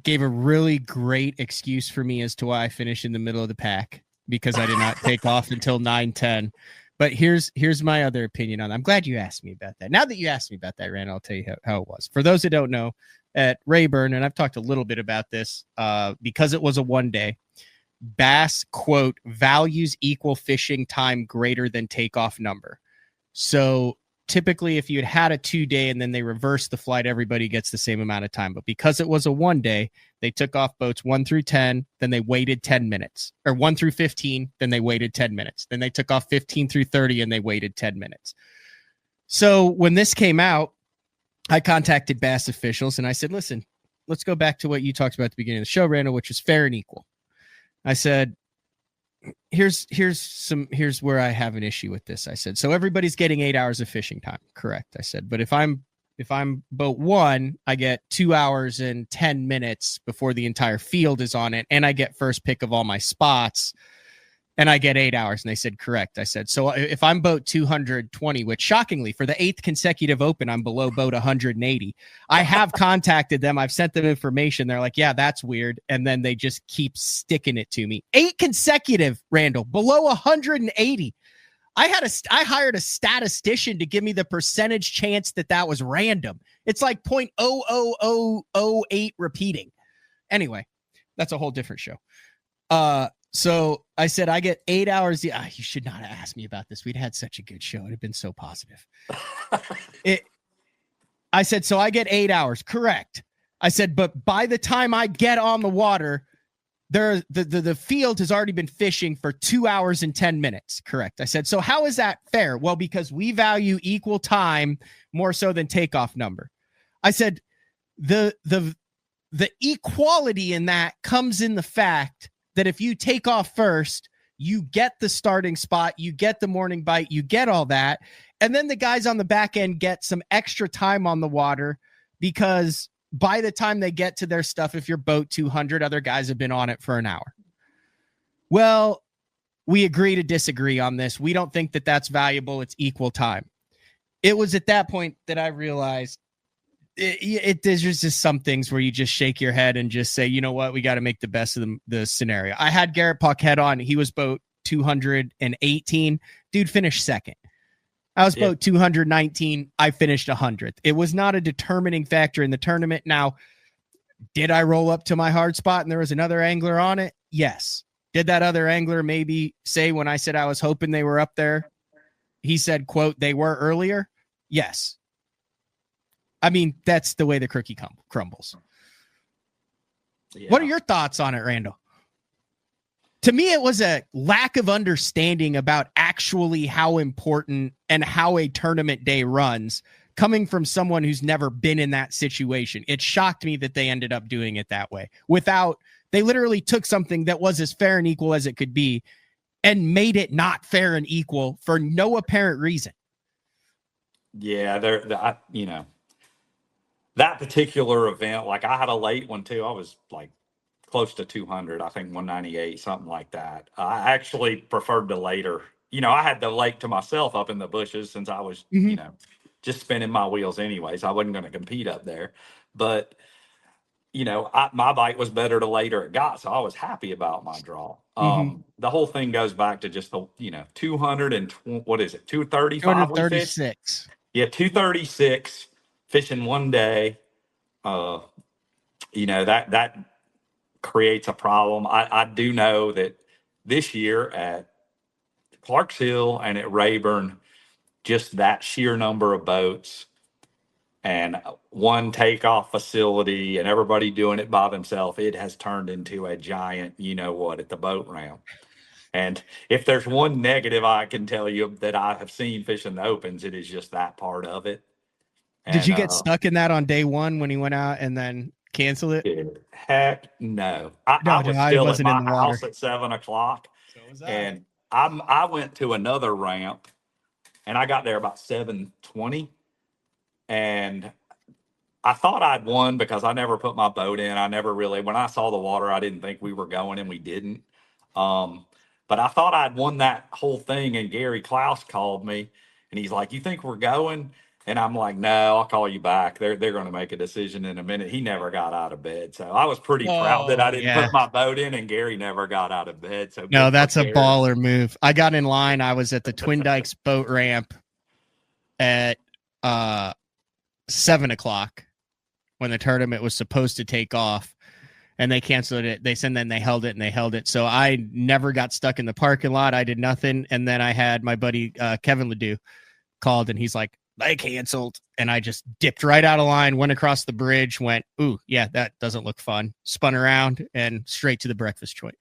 gave a really great excuse for me as to why I finished in the middle of the pack. because I did not take off until 9:10. But here's my other opinion on that. I'm glad you asked me about that. Now that you asked me about that, Rand, I'll tell you how it was. For those that don't know, at Rayburn, and I've talked a little bit about this, because it was a one day, Bass, quote, values equal fishing time greater than takeoff number. So typically if you had a 2 day and then they reverse the flight, everybody gets the same amount of time. But because it was a one day, they took off boats 1 through 10, then they waited 10 minutes, or 1 through 15, then they waited 10 minutes. Then they took off 15 through 30 and they waited 10 minutes. So when this came out, I contacted Bass officials and I said, listen, let's go back to what you talked about at the beginning of the show, Randall, which is fair and equal. I said, here's where I have an issue with this. I said, so everybody's getting 8 hours of fishing time. Correct. I said, but if I'm boat 1, I get 2 hours and 10 minutes before the entire field is on it. And I get first pick of all my spots and I get 8 hours. And they said, correct. I said, so if I'm boat 220, which shockingly for the 8th consecutive open, I'm below boat 180. I have contacted them. I've sent them information. They're like, yeah, that's weird. And then they just keep sticking it to me. 8 consecutive, Randall, below 180. I hired a statistician to give me the percentage chance that was random. It's like 0.00008 repeating. Anyway, that's a whole different show. So I said, I get 8 hours. You should not have asked me about this. We'd had such a good show. It had been so positive. I said, so I get 8 hours. Correct. I said, but by the time I get on the water, the field has already been fishing for 2 hours and 10 minutes. Correct. I said, so how is that fair? Well, because we value equal time more so than takeoff number. I said, the equality in that comes in the fact that if you take off first, you get the starting spot, you get the morning bite, you get all that. And then the guys on the back end get some extra time on the water because by the time they get to their stuff, if you're boat 200, other guys have been on it for an hour. Well, we agree to disagree on this. We don't think that that's valuable. It's equal time. It was at that point that I realized there's just some things where you just shake your head and just say, you know what, we got to make the best of the scenario. I had Garrett Paquette on. He was boat 218. Dude finished second. I was boat 219. I finished 100th. It was not a determining factor in the tournament. Now, did I roll up to my hard spot and there was another angler on it? Yes. Did that other angler maybe say when I said I was hoping they were up there, he said, quote, they were earlier? Yes. I mean, that's the way the cookie crumbles. Yeah. What are your thoughts on it, Randall? To me, it was a lack of understanding about actually how important and how a tournament day runs coming from someone who's never been in that situation. It shocked me that they ended up doing it that way they literally took something that was as fair and equal as it could be and made it not fair and equal for no apparent reason. Yeah, that particular event, like I had a late one too. I was like close to 200, I think 198, something like that. I actually preferred the later. I had the lake to myself up in the bushes since I was, just spinning my wheels anyways. I wasn't going to compete up there. But, my bite was better the later it got, so I was happy about my draw. The whole thing goes back to just the, 200 and what is it, 235? 236. Yeah, 236. Fishing one day, that creates a problem. I do know that this year at Clarks Hill and at Rayburn, just that sheer number of boats and one takeoff facility and everybody doing it by themselves, it has turned into a giant, at the boat ramp. And if there's one negative I can tell you that I have seen fishing the opens, it is just that part of it. Did you get stuck in that on day one when he went out and then cancel it? Heck no. I was still at my house at 7:00. So was I. And I went to another ramp and I got there about 7:20. And I thought I'd won because I never put my boat in. When I saw the water, I didn't think we were going and we didn't. But I thought I'd won that whole thing. And Gary Klaus called me and he's like, you think we're going? And I'm like, no, I'll call you back. They're going to make a decision in a minute. He never got out of bed. So I was pretty proud that I didn't yeah. put my boat in, and Gary never got out of bed. So No, good for that's a Gary. baller move. I got in line. I was at the Twin Dykes boat ramp at 7:00 when the tournament was supposed to take off, and they canceled it. Then they held it. So I never got stuck in the parking lot. I did nothing. And then I had my buddy Kevin Ledoux called, and he's like, they canceled. And I just dipped right out of line, went across the bridge, went, ooh, yeah, that doesn't look fun. Spun around and straight to the breakfast joint.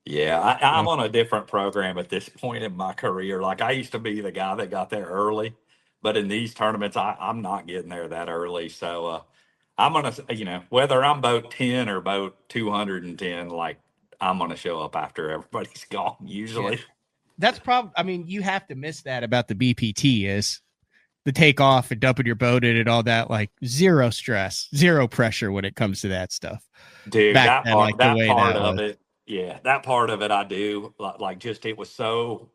Yeah, I'm on a different program at this point in my career. Like, I used to be the guy that got there early, but in these tournaments, I'm not getting there that early. So I'm going to, whether I'm boat 10 or boat 210, like, I'm going to show up after everybody's gone usually. Yeah. That's probably, I mean, you have to miss that about the BPT is the takeoff and dumping your boat in and all that, like zero stress, zero pressure when it comes to that stuff. Dude, that part of it. Yeah, that part of it I do. Like just, it was so,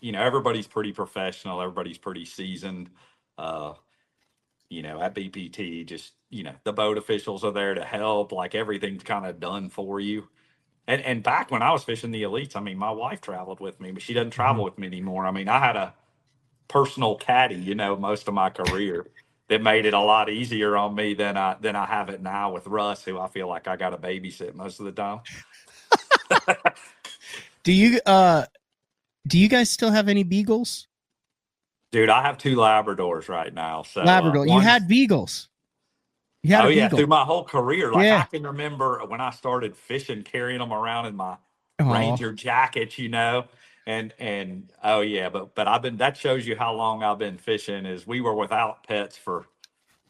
everybody's pretty professional. Everybody's pretty seasoned. At BPT, just, the boat officials are there to help. Like, everything's kind of done for you. And back when I was fishing the elites, I mean, my wife traveled with me, but she doesn't travel with me anymore. I mean, I had a personal caddy, most of my career that made it a lot easier on me than I have it now with Russ, who I feel like I got to babysit most of the time. Do you guys still have any beagles? Dude, I have 2 Labradors right now. So Labrador, you had beagles. You had a beagle. Through my whole career. Like, I can remember when I started fishing, carrying them around in my Ranger jacket, and oh yeah, but that shows you how long I've been fishing. Is we were without pets for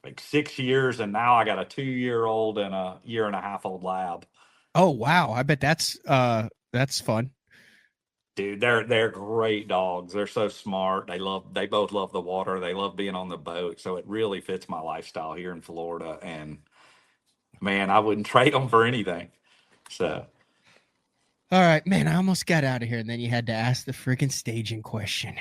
like 6 years, and now I got a 2-year-old and a 1.5-year-old lab. Oh wow, I bet that's fun. Dude, they're great dogs. They're so smart. They both love the water. They love being on the boat. So it really fits my lifestyle here in Florida. And man, I wouldn't trade them for anything. So, all right, man, I almost got out of here, and then you had to ask the freaking staging question.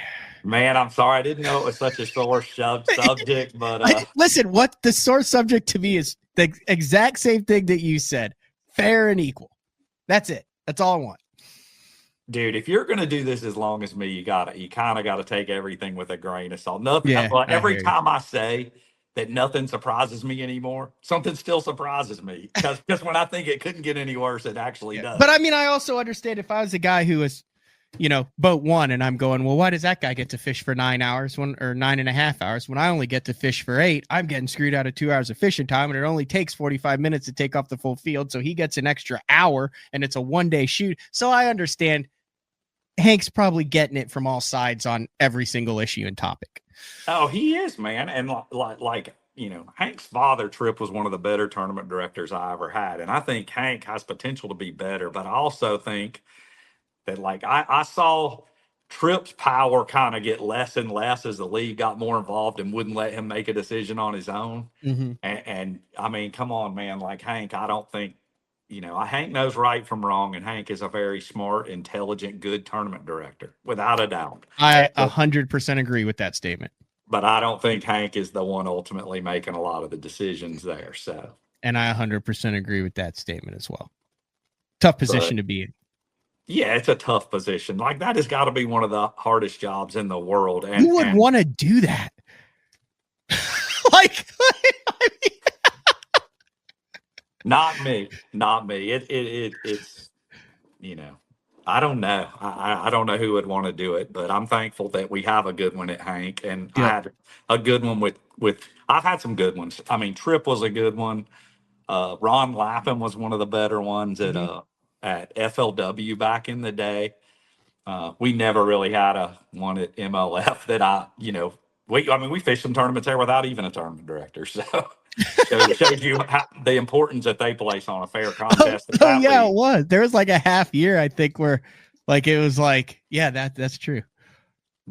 Man, I'm sorry. I didn't know it was such a sore subject, but listen, what the sore subject to me is the exact same thing that you said: fair and equal. That's it. That's all I want. Dude, if you're going to do this as long as me, you kind of got to take everything with a grain of salt. Nothing. Every time I say that nothing surprises me anymore, something still surprises me. Because when I think it couldn't get any worse, it actually does. But I mean, I also understand if I was a guy who was, boat 1, and I'm going, well, why does that guy get to fish for 9 hours or 9.5 hours when I only get to fish for 8? I'm getting screwed out of 2 hours of fishing time, and it only takes 45 minutes to take off the full field. So he gets an extra hour, and it's a 1-day shoot. So I understand Hank's probably getting it from all sides on every single issue and topic. Oh, he is, man. And Hank's father, Trip, was one of the better tournament directors I ever had. And I think Hank has potential to be better. But I also think that, I saw Trip's power kind of get less and less as the league got more involved and wouldn't let him make a decision on his own. Mm-hmm. And I mean, come on, man. Like, Hank, I don't think, Hank knows right from wrong, and Hank is a very smart, intelligent, good tournament director, without a doubt. I 100% agree with that statement. But I don't think Hank is the one ultimately making a lot of the decisions there. So, and I 100% agree with that statement as well. Tough position to be in. Yeah, it's a tough position. Like, that has got to be one of the hardest jobs in the world. And who would want to do that? Not me. It's, I don't know. I don't know who would want to do it, but I'm thankful that we have a good one at Hank, and I had a good one with I've had some good ones. I mean, Trip was a good one. Ron Lapham was one of the better ones at FLW back in the day. We never really had one at MLF that we fished some tournaments there without even a tournament director. So it shows you the importance that they place on a fair contest. It was. There was like a half year, I think, where it was that's true.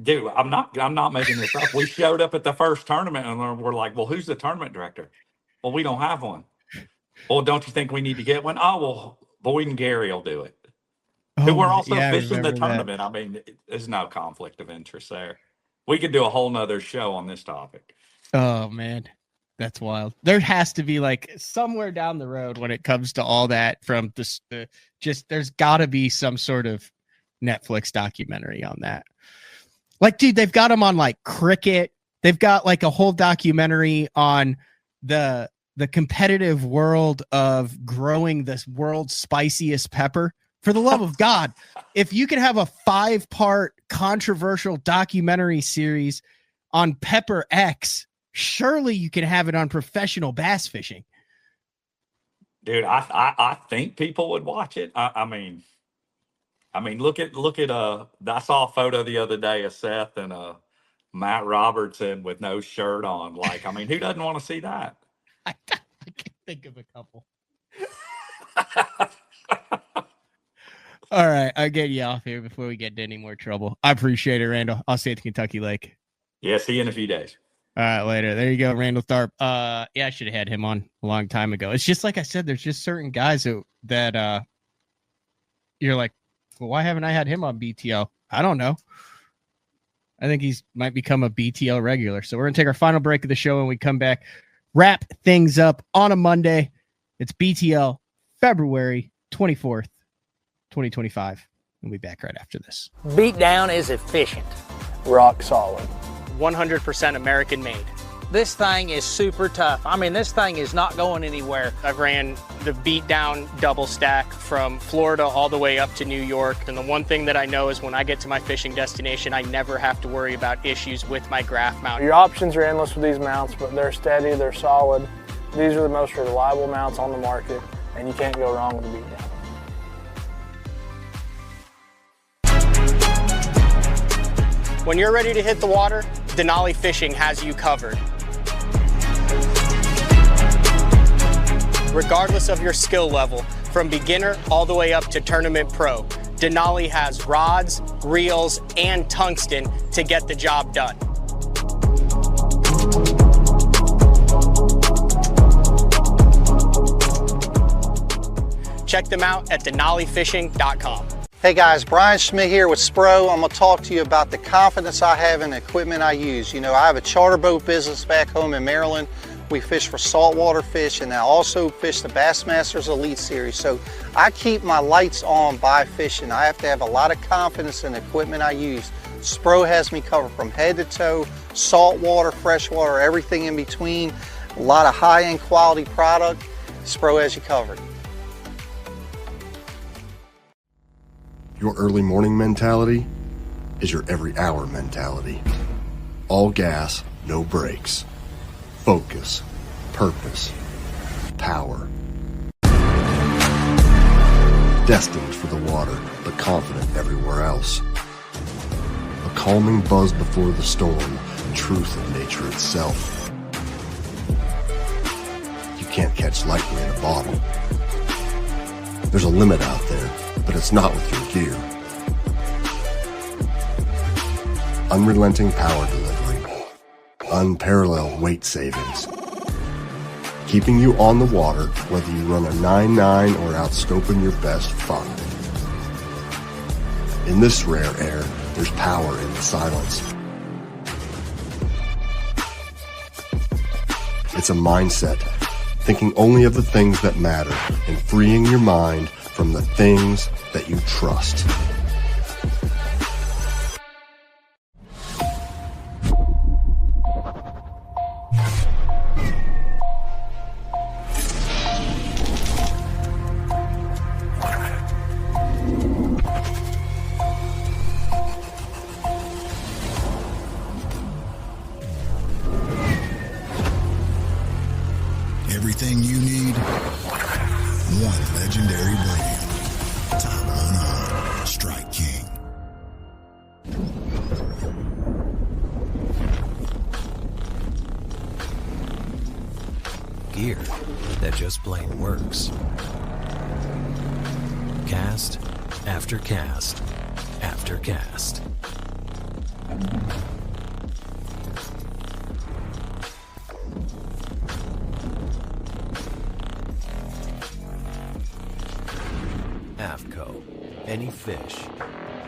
Dude, I'm not making this up. We showed up at the first tournament and we're like, well, who's the tournament director? Well, we don't have one. Well, don't you think we need to get one? Oh, well, Boyd and Gary will do it. Who were also fishing the tournament. That. I mean, there's no conflict of interest there. We could do a whole nother show on this topic. Oh man, that's wild. There has to be like somewhere down the road when it comes to all that from there's got to be some sort of Netflix documentary on that. Like, dude, they've got them on like cricket. They've got like a whole documentary on the competitive world of growing this world's spiciest pepper. For the love of God, if you could have a 5-part controversial documentary series on Pepper X, surely you can have it on professional bass fishing. Dude, I think people would watch it. I mean, look at I saw a photo the other day of Seth and Matt Robertson with no shirt on. Like, I mean, who doesn't want to see that? I can think of a couple. All right, I'll get you off here before we get into any more trouble. I appreciate it, Randall. I'll see you at the Kentucky Lake. Yeah, see you in a few days. All right, later. There you go, Randall Tharp. Yeah, I should have had him on a long time ago. It's just like I said, there's just certain guys that you're like, well, why haven't I had him on BTL? I don't know. I think he's might become a BTL regular. So we're going to take our final break of the show, and we come back, wrap things up on a Monday. It's BTL February 24th. 2025. We'll be back right after this. Beatdown is efficient. Rock solid. 100% American made. This thing is super tough. I mean, this thing is not going anywhere. I've ran the Beatdown double stack from Florida all the way up to New York. And the one thing that I know is when I get to my fishing destination, I never have to worry about issues with my graph mount. Your options are endless with these mounts, but they're steady, they're solid. These are the most reliable mounts on the market, and you can't go wrong with the Beatdown. When you're ready to hit the water, Denali Fishing has you covered. Regardless of your skill level, from beginner all the way up to tournament pro, Denali has rods, reels, and tungsten to get the job done. Check them out at denalifishing.com. Hey guys, Brian Schmidt here with Spro. I'm going to talk to you about the confidence I have in the equipment I use. You know, I have a charter boat business back home in Maryland. We fish for saltwater fish, and I also fish the Bassmasters Elite Series. So I keep my lights on by fishing. I have to have a lot of confidence in the equipment I use. Spro has me covered from head to toe, saltwater, freshwater, everything in between. A lot of high-end quality product. Spro has you covered. Your early morning mentality is your every hour mentality. All gas, no brakes. Focus, purpose, power. Destined for the water, but confident everywhere else. A calming buzz before the storm, truth of nature itself. You can't catch lightning in a bottle. There's a limit out there, but it's not with your gear. Unrelenting power delivery. Unparalleled weight savings. Keeping you on the water, whether you run a 9.9 or outscoping your best 5. In this rare air, there's power in the silence. It's a mindset, thinking only of the things that matter and freeing your mind from the things that you trust. Everything you need, one legendary brand. Top 100, Strike King. Gear that just plain works. Cast after cast after cast. AFCO. Any fish,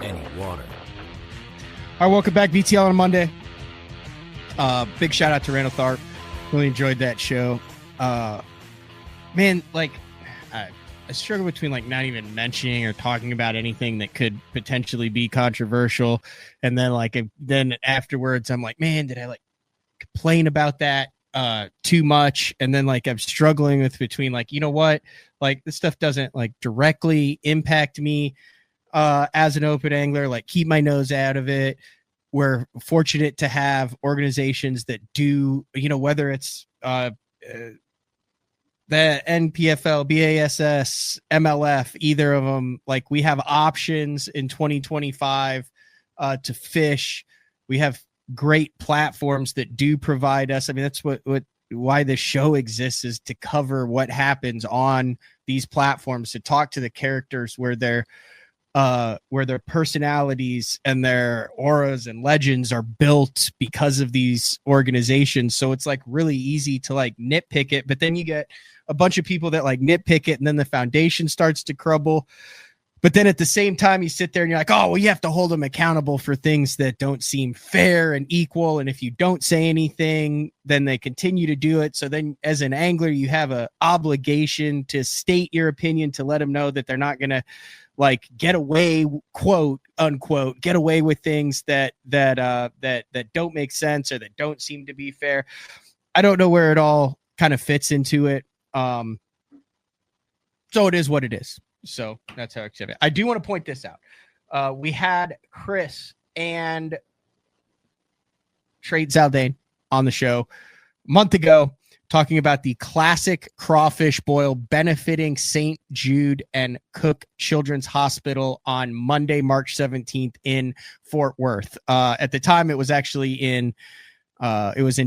any water. All right, welcome back, BTL on a Monday. Big shout out to Randall Tharp. Really enjoyed that show. Man, like I struggle between like not even mentioning or talking about anything that could potentially be controversial, and then afterwards I'm like, man, did I like complain about that too much? And then like I'm struggling with between like, you know what, like this stuff doesn't like directly impact me as an open angler, like keep my nose out of it. We're fortunate to have organizations that do, you know, whether it's the NPFL, BASS, MLF, either of them, like we have options in 2025 to fish. We have great platforms that do provide us. I mean, that's why the show exists, is to cover what happens on these platforms, to talk to the characters where their personalities and their auras and legends are built because of these organizations. So it's like really easy to like nitpick it, but then you get a bunch of people that like nitpick it, and then the foundation starts to crumble. But then at the same time, you sit there and you're like, oh, well, you have to hold them accountable for things that don't seem fair and equal. And if you don't say anything, then they continue to do it. So then as an angler, you have an obligation to state your opinion, to let them know that they're not going to like get away, quote unquote, get away with things that don't make sense or that don't seem to be fair. I don't know where it all kind of fits into it. So it is what it is. So that's how I accept it. I do want to point this out. We had Chris and Trade Zaldane on the show a month ago talking about the classic crawfish boil benefiting St. Jude and Cook Children's Hospital on Monday, March 17th in Fort Worth. At the time, it was actually in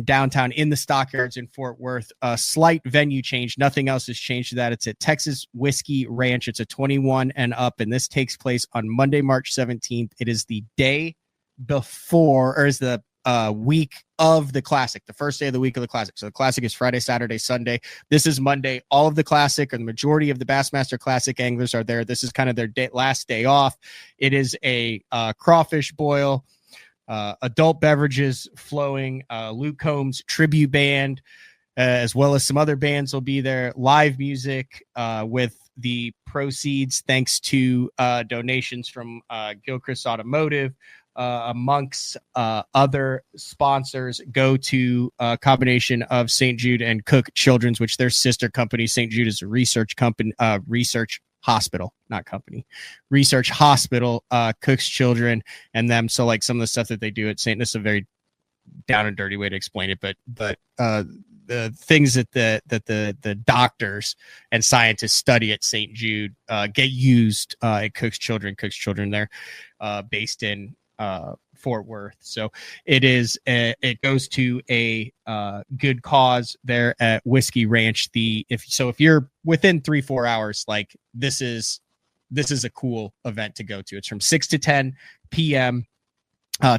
downtown in the Stockyards in Fort Worth. A slight venue change. Nothing else has changed to that. It's at Texas Whiskey Ranch. It's a 21 and up, and this takes place on Monday, March 17th. It is the day before, or is the week of the Classic, the first day of the week of the Classic. So the Classic is Friday, Saturday, Sunday. This is Monday. All of the Classic, or the majority of the Bassmaster Classic anglers are there. This is kind of their last day off. It is a crawfish boil. Adult beverages flowing, Luke Combs tribute band, as well as some other bands will be there. Live music with the proceeds, thanks to donations from Gilchrist Automotive, amongst other sponsors, go to a combination of St. Jude and Cook Children's, which their sister company. St. Jude is a research company, research hospital, not company, research hospital, Cook's Children and them. So like some of the stuff that they do at St. This is a very down and dirty way to explain it, but the things that the doctors and scientists study at St. Jude get used at Cook's Children there, based in Fort Worth. So it goes to a good cause there at Whiskey Ranch. If you're within 3-4 hours, like this is a cool event to go to. It's from 6 to 10 p.m.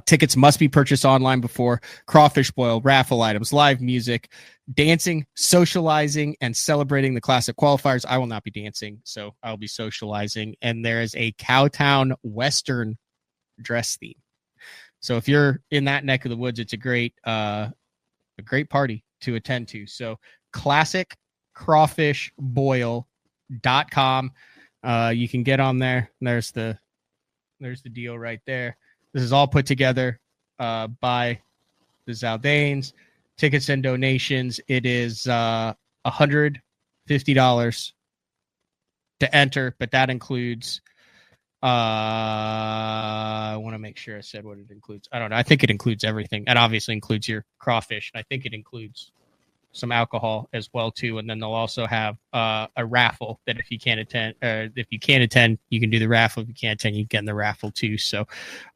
Tickets must be purchased online before. Crawfish boil, raffle items, live music, dancing, socializing, and celebrating the Classic qualifiers. I will not be dancing, so I'll be socializing. And there is a Cowtown Western dress theme. So if you're in that neck of the woods, it's a great party to attend to. So classiccrawfishboil.com. You can get on there. There's the deal right there. This is all put together by the Zaldanes. Tickets and donations. It is $150 to enter, but that includes I want to make sure I said what it includes. I don't know. I think it includes everything. It obviously includes your crawfish. I think it includes some alcohol as well too. And then they'll also have a raffle that if you can't attend, you can do the raffle. If you can't attend, you can get in the raffle too. So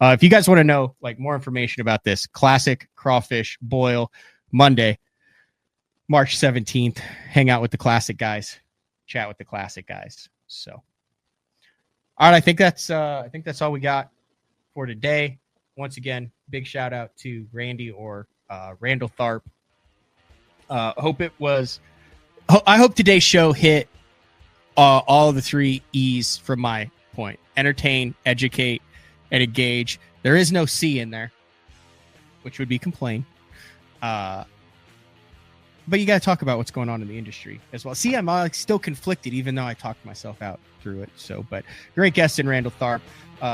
if you guys want to know like more information about this, Classic Crawfish Boil, Monday, March 17th, hang out with the Classic guys, chat with the Classic guys. So. All right, I think that's all we got for today. Once again, big shout out to Randy or Randall Tharp. I hope today's show hit all of the 3 E's from my point: entertain, educate, and engage. There is no C in there, which would be complain. But you got to talk about what's going on in the industry as well. See, I'm still conflicted, even though I talked myself out through it. So, but great guest in Randall Tharp.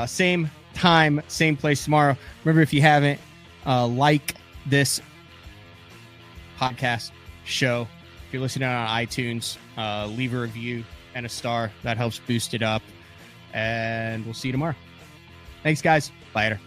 Same time, same place tomorrow. Remember, if you haven't, like this podcast show, if you're listening on iTunes, leave a review and a star. That helps boost it up. And we'll see you tomorrow. Thanks, guys. Later.